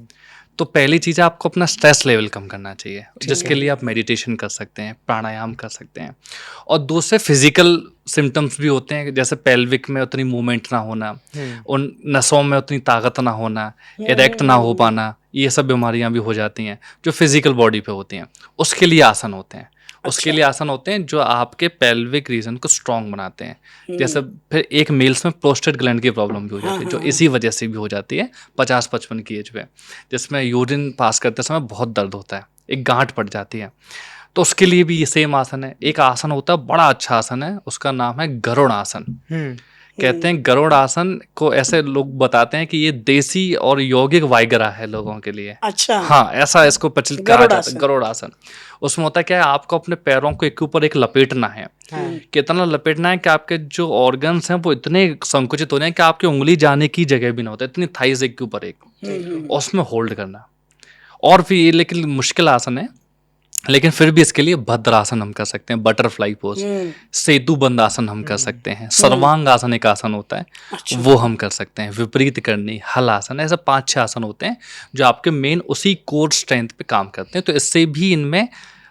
तो पहली चीज़ आपको अपना स्ट्रेस लेवल कम करना चाहिए, जिसके लिए आप मेडिटेशन कर सकते हैं, प्राणायाम कर सकते हैं। और दूसरे फिजिकल सिम्टम्स भी होते हैं, जैसे पेल्विक में उतनी मूवमेंट ना होना, उन नसों में उतनी ताकत ना होना, इरेक्ट ना हो पाना, ये सब बीमारियां भी हो जाती हैं जो फिजिकल बॉडी पे होती हैं। उसके लिए आसन होते हैं। उसके लिए आसन होते हैं जो आपके पेल्विक रीजन को स्ट्रांग बनाते हैं। जैसे फिर एक मेल्स में प्रोस्टेट ग्लैंड की प्रॉब्लम भी हो जाती है, जो इसी वजह से भी हो जाती है 50-55 की एज पे, जिसमें यूरिन पास करते समय बहुत दर्द होता है, एक गांठ पड़ जाती है। तो उसके लिए भी ये सेम आसन है। एक आसन होता है, बड़ा अच्छा आसन है, उसका नाम है गरुड़ आसन। कहते हैं गरुड़ आसन को ऐसे लोग बताते हैं कि ये देसी और यौगिक वाइगरा है लोगों के लिए। अच्छा। हाँ, ऐसा इसको प्रचलित कहा जाता है, गरुड़ आसन। उसमें होता क्या है, आपको अपने पैरों को एक के ऊपर एक लपेटना है। कितना लपेटना है कि आपके जो ऑर्गन्स हैं वो इतने संकुचित हो रहे हैं कि आपकी उंगली जाने की जगह भी ना होता, इतनी थाइज एक के ऊपर एक, उसमें होल्ड करना। और फिर ये लेकिन मुश्किल आसन है, लेकिन फिर भी इसके लिए भद्रासन हम कर सकते हैं, बटरफ्लाई पोज, सेतु बंद आसन हम कर सकते हैं, सर्वांग आसन एक आसन होता है, वो हम कर सकते हैं, विपरीत करनी, हल आसन, ऐसे 5-6 आसन होते हैं जो आपके मेन उसी कोर स्ट्रेंथ पे काम करते हैं। तो इससे भी इनमें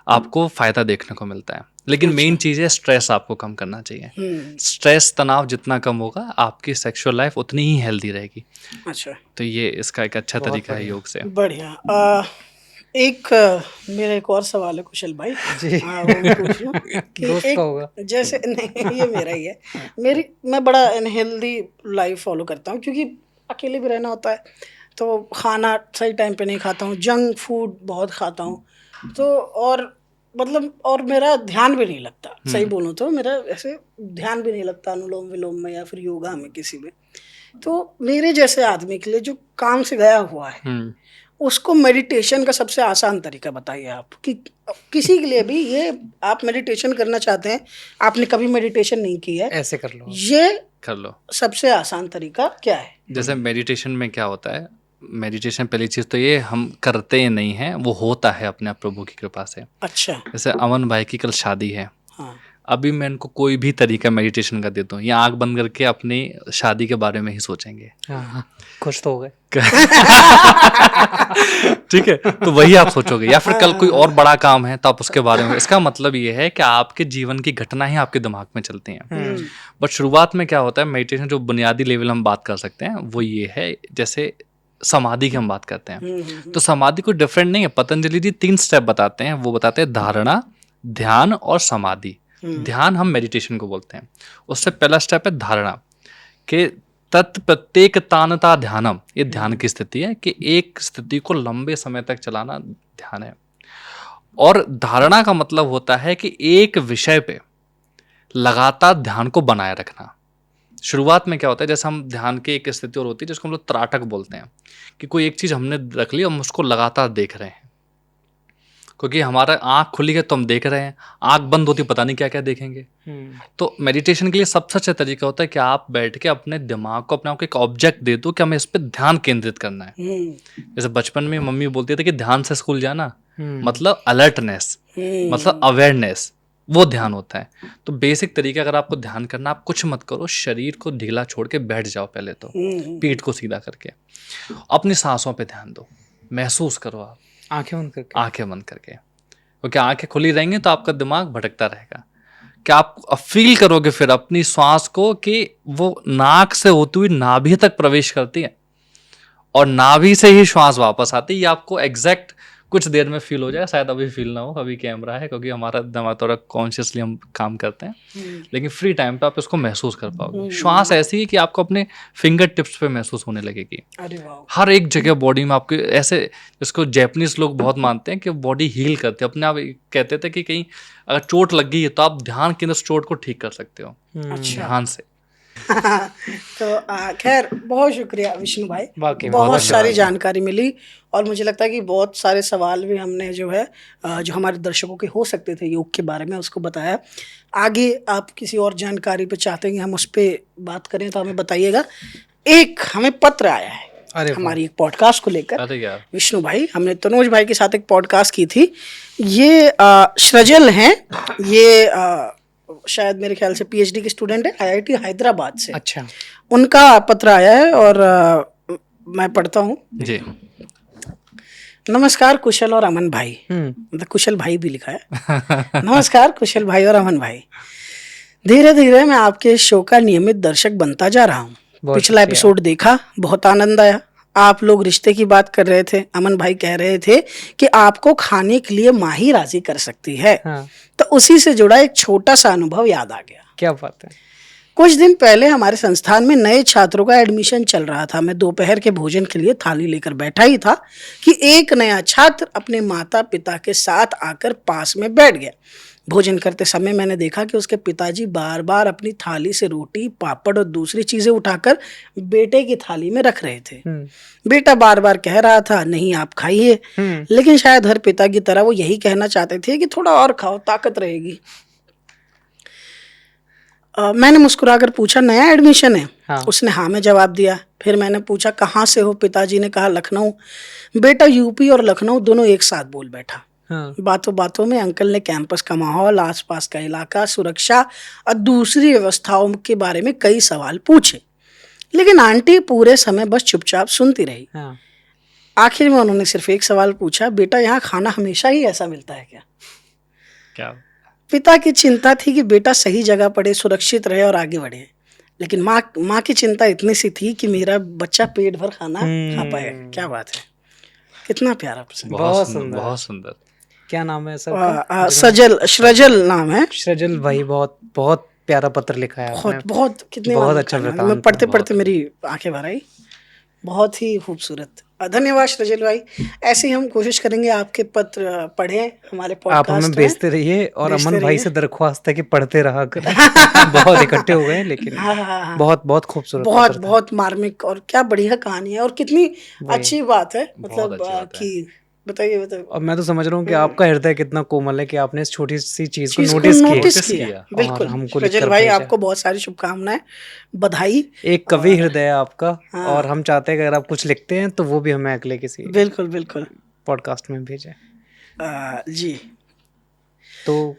आपको फायदा देखने को मिलता है। लेकिन मेन चीज़ है स्ट्रेस आपको कम करना चाहिए। स्ट्रेस तनाव जितना कम होगा, आपकी सेक्सुअल लाइफ उतनी ही हेल्दी रहेगी। अच्छा। तो ये इसका एक अच्छा तरीका है योग से। बढ़िया। एक मेरा एक और सवाल है कुशल भाई जी। वो मैं पूछ लूं कि दोस्त का होगा। जैसे नहीं, ये मेरा ही है। मैं बड़ा अनहेल्दी लाइफ फॉलो करता हूँ, क्योंकि अकेले भी रहना होता है, तो खाना सही टाइम पे नहीं खाता हूँ, जंक फूड बहुत खाता हूँ, तो और मतलब और मेरा ध्यान भी नहीं लगता, सही बोलूँ तो मेरा ऐसे ध्यान भी नहीं लगता अनुलोम विलोम में या फिर योगा में, किसी में। तो मेरे जैसे आदमी के लिए जो काम से गया हुआ है, उसको मेडिटेशन का सबसे आसान तरीका बताइए आप, कि किसी के लिए भी ये आप मेडिटेशन करना चाहते हैं, आपने कभी मेडिटेशन नहीं की है, ऐसे कर लो, ये कर लो। सबसे आसान तरीका क्या है? जैसे मेडिटेशन में क्या होता है, मेडिटेशन पहली चीज़ तो ये हम करते नहीं हैं, वो होता है अपने आप प्रभु की कृपा से। अच्छा। जैसे अमन भाई की कल शादी है, हाँ। अभी मैं इनको कोई भी तरीका मेडिटेशन का देता हूँ, या आंख बंद करके अपनी शादी के बारे में ही सोचेंगे। हाँ, खुश तो हो गए। ठीक है, तो वही आप सोचोगे। या फिर कल कोई और बड़ा काम है तो आप उसके बारे में, इसका मतलब ये है कि आपके जीवन की घटना ही आपके दिमाग में चलती हैं। बट शुरुआत में क्या होता है, मेडिटेशन जो बुनियादी लेवल हम बात कर सकते हैं वो ये है, जैसे समाधि की हम बात करते हैं, तो समाधि कोई डिफरेंट नहीं है। पतंजलि जी 3 स्टेप बताते हैं, वो बताते हैं धारणा, ध्यान और समाधि। ध्यान हम मेडिटेशन को बोलते हैं। उससे पहला स्टेप है धारणा, कि तत्प्रत्येक तानता ध्यानम, ये ध्यान की स्थिति है कि एक स्थिति को लंबे समय तक चलाना ध्यान है। और धारणा का मतलब होता है कि एक विषय पे लगातार ध्यान को बनाए रखना। शुरुआत में क्या होता है, जैसे हम ध्यान की एक स्थिति और होती है जिसको हम लोग त्राटक बोलते हैं, कि कोई एक चीज़ हमने रख ली, हम उसको लगातार देख रहे हैं, क्योंकि हमारा आँख खुली है तो हम देख रहे हैं, आँख बंद होती पता नहीं क्या क्या देखेंगे। तो मेडिटेशन के लिए सबसे अच्छा तरीका होता है कि आप बैठ के अपने दिमाग को, अपने आप को एक ऑब्जेक्ट दे दो कि हमें इस पर ध्यान केंद्रित करना है। जैसे बचपन में मम्मी बोलती थी कि ध्यान से स्कूल जाना मतलब अलर्टनेस, मतलब अवेयरनेस, वो ध्यान होता है। तो बेसिक तरीका अगर आपको ध्यान करना, आप कुछ मत करो, शरीर को ढीला छोड़ के बैठ जाओ पहले तो, पीठ को सीधा करके, अपनी सांसों पे ध्यान दो, महसूस करो आप आंखें बंद करके। आंखें बंद करके, क्योंकि आंखें खुली रहेंगी तो आपका दिमाग भटकता रहेगा। क्या आप फील करोगे फिर अपनी श्वास को कि वो नाक से होती हुई नाभि तक प्रवेश करती है और नाभि से ही श्वास वापस आती है। ये आपको एग्जैक्ट कुछ देर में फील हो जाए, शायद अभी फील ना हो, अभी कैमरा है, क्योंकि हमारा दिमाग थोड़ा कॉन्शियसली हम काम करते हैं, लेकिन फ्री टाइम पे आप इसको महसूस कर पाओगे। श्वास ऐसी है कि आपको अपने फिंगर टिप्स पे महसूस होने लगेगी, अरे वाह, हर एक जगह बॉडी में आपके। ऐसे जिसको जैपनीज लोग बहुत मानते हैं कि बॉडी हील करते हैं अपने आप। कहते थे कि कहीं अगर चोट लग गई है तो आप ध्यान के अंदर उस चोट को ठीक कर सकते हो ध्यान से। तो खैर बहुत शुक्रिया विष्णु भाई, वाकई बहुत सारी जानकारी मिली और मुझे लगता है कि बहुत सारे सवाल भी हमने जो है जो हमारे दर्शकों के हो सकते थे योग के बारे में उसको बताया। आगे आप किसी और जानकारी पे चाहते हैं कि हम उस पर बात करें तो हमें बताइएगा। एक हमें पत्र आया है हमारी एक पॉडकास्ट को लेकर। अरे यार विष्णु भाई, हमने तनोज भाई के साथ एक पॉडकास्ट की थी। ये सृजल हैं, ये शायद मेरे ख्याल से पीएचडी के स्टूडेंट है आईआईटी हैदराबाद से। अच्छा, उनका पत्र आया है और मैं पढ़ता हूँ जी। नमस्कार कुशल और अमन भाई, मतलब कुशल भाई भी लिखा है। नमस्कार कुशल भाई और अमन भाई, धीरे धीरे मैं आपके शो का नियमित दर्शक बनता जा रहा हूँ। पिछला एपिसोड देखा, बहुत आनंद आया। आप लोग रिश्ते की बात कर रहे थे, अमन भाई कह रहे थे कि आपको खाने के लिए माँ ही राजी कर सकती है। तो उसी से जुड़ा एक छोटा सा अनुभव याद आ गया। क्या बात है। कुछ दिन पहले हमारे संस्थान में नए छात्रों का एडमिशन चल रहा था। मैं दोपहर के भोजन के लिए थाली लेकर बैठा ही था कि एक नया छात्र अपने माता पिता के साथ आकर पास में बैठ गया। भोजन करते समय मैंने देखा कि उसके पिताजी बार बार अपनी थाली से रोटी, पापड़ और दूसरी चीजें उठाकर बेटे की थाली में रख रहे थे। बेटा बार बार कह रहा था नहीं आप खाइए, लेकिन शायद हर पिता की तरह वो यही कहना चाहते थे कि थोड़ा और खाओ, ताकत रहेगी। मैंने मुस्कुराकर पूछा नया एडमिशन है? हाँ। उसने हाँ में जवाब दिया। फिर मैंने पूछा कहाँ से हो? पिताजी ने कहा लखनऊ। बेटा यूपी और लखनऊ दोनों एक साथ बोल बैठा। हाँ। बातों बातों में अंकल ने कैंपस का माहौल, आसपास का इलाका, सुरक्षा और दूसरी व्यवस्थाओं के बारे में कई सवाल पूछे, लेकिन आंटी पूरे समय बस चुपचाप सुनती रही। हाँ। आखिर में उन्होंने सिर्फ एक सवाल पूछा, बेटा यहाँ खाना हमेशा ही ऐसा मिलता है क्या? क्या? पिता की चिंता थी कि बेटा सही जगह पढ़े, सुरक्षित रहे और आगे बढ़े, लेकिन माँ की चिंता इतनी सी थी कि मेरा बच्चा पेट भर खाना खा पाए। क्या बात है, कितना प्यारा प्रसंग। बहुत सुंदर, बहुत सुंदर। क्या नाम है सर? सृजल नाम है। सृजल भाई, बहुत बहुत प्यारा पत्र लिखा है आपने। बहुत कितने बहुत अच्छा वृत्तांत। मैं पढ़ते पढ़ते मेरी आंखें भर आई। बहुत ही खूबसूरत, धन्यवाद सृजल भाई। ऐसे ही हम कोशिश करेंगे आपके पत्र पढ़ें हमारे पॉडकास्ट आप हमें में। भेजते रहिए और अमन भाई से दरख्वास्त है कि पढ़ते रहा कर। बहुत इकट्ठे हो गए, लेकिन हाँ। बहुत बहुत खूबसूरत, बहुत मार्मिक और क्या बढ़िया कहानी है और कितनी अच्छी बात है, मतलब कि बताइए। और मैं तो समझ रहा हूँ कि आपका हृदय कितना कोमल है कि आपने इस छोटी सी चीज को नोटिस किया। बिल्कुल हमको सृजल भाई, आपको बहुत सारी शुभकामनाएं, बधाई। एक कवि हृदय है आपका। और हम चाहते हैं कि अगर आप कुछ लिखते हैं तो वो भी हमें अगले किसी बिल्कुल पॉडकास्ट में भेजें जी। तो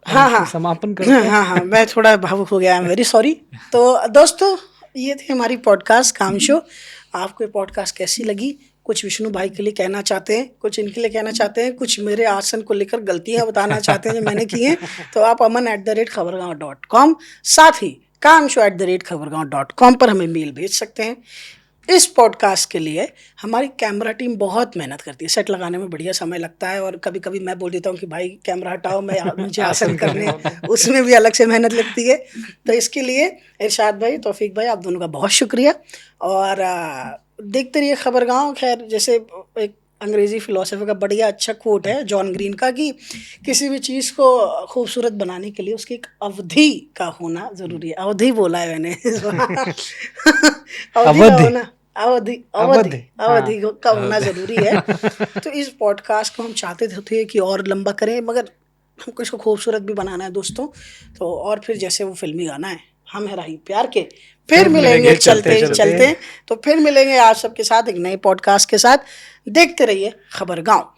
हाँ समापन करते हैं। हाँ, मैं थोड़ा भावुक हो गया, वेरी सॉरी। तो दोस्तों, ये थी हमारी पॉडकास्ट काम शो। आपको ये पॉडकास्ट कैसी लगी? कुछ विष्णु भाई के लिए कहना चाहते हैं, कुछ इनके लिए कहना चाहते हैं, कुछ मेरे आसन को लेकर गलतियां बताना चाहते हैं जो मैंने की हैं, तो आप aman@khabargaon.com, साथ ही kamshow@khabargaon.com पर हमें मेल भेज सकते हैं। इस पॉडकास्ट के लिए हमारी कैमरा टीम बहुत मेहनत करती है। सेट लगाने में बढ़िया समय लगता है और कभी कभी मैं बोल देता हूँ कि भाई कैमरा हटाओ, मुझे आसन करने, उसमें भी अलग से मेहनत लगती है। तो इसके लिए इरशाद भाई, तौफीक भाई, आप दोनों का बहुत शुक्रिया। और देखते रहिए खबरगांव। खैर, जैसे एक अंग्रेजी फिलोसफी का बढ़िया अच्छा कोट है जॉन ग्रीन का कि किसी भी चीज़ को खूबसूरत बनाने के लिए उसकी एक अवधि का होना ज़रूरी है। अवधि बोला है मैंने। अवधि का होना ज़रूरी है। तो इस पॉडकास्ट को हम चाहते थे कि और लंबा करें, मगर हमको इसको खूबसूरत भी बनाना है दोस्तों। तो और फिर जैसे वो फिल्मी गाना है, हम है राही प्यार के, फिर मिलेंगे चलते। तो फिर मिलेंगे आप सबके साथ एक नए पॉडकास्ट के साथ। देखते रहिए खबरगांव।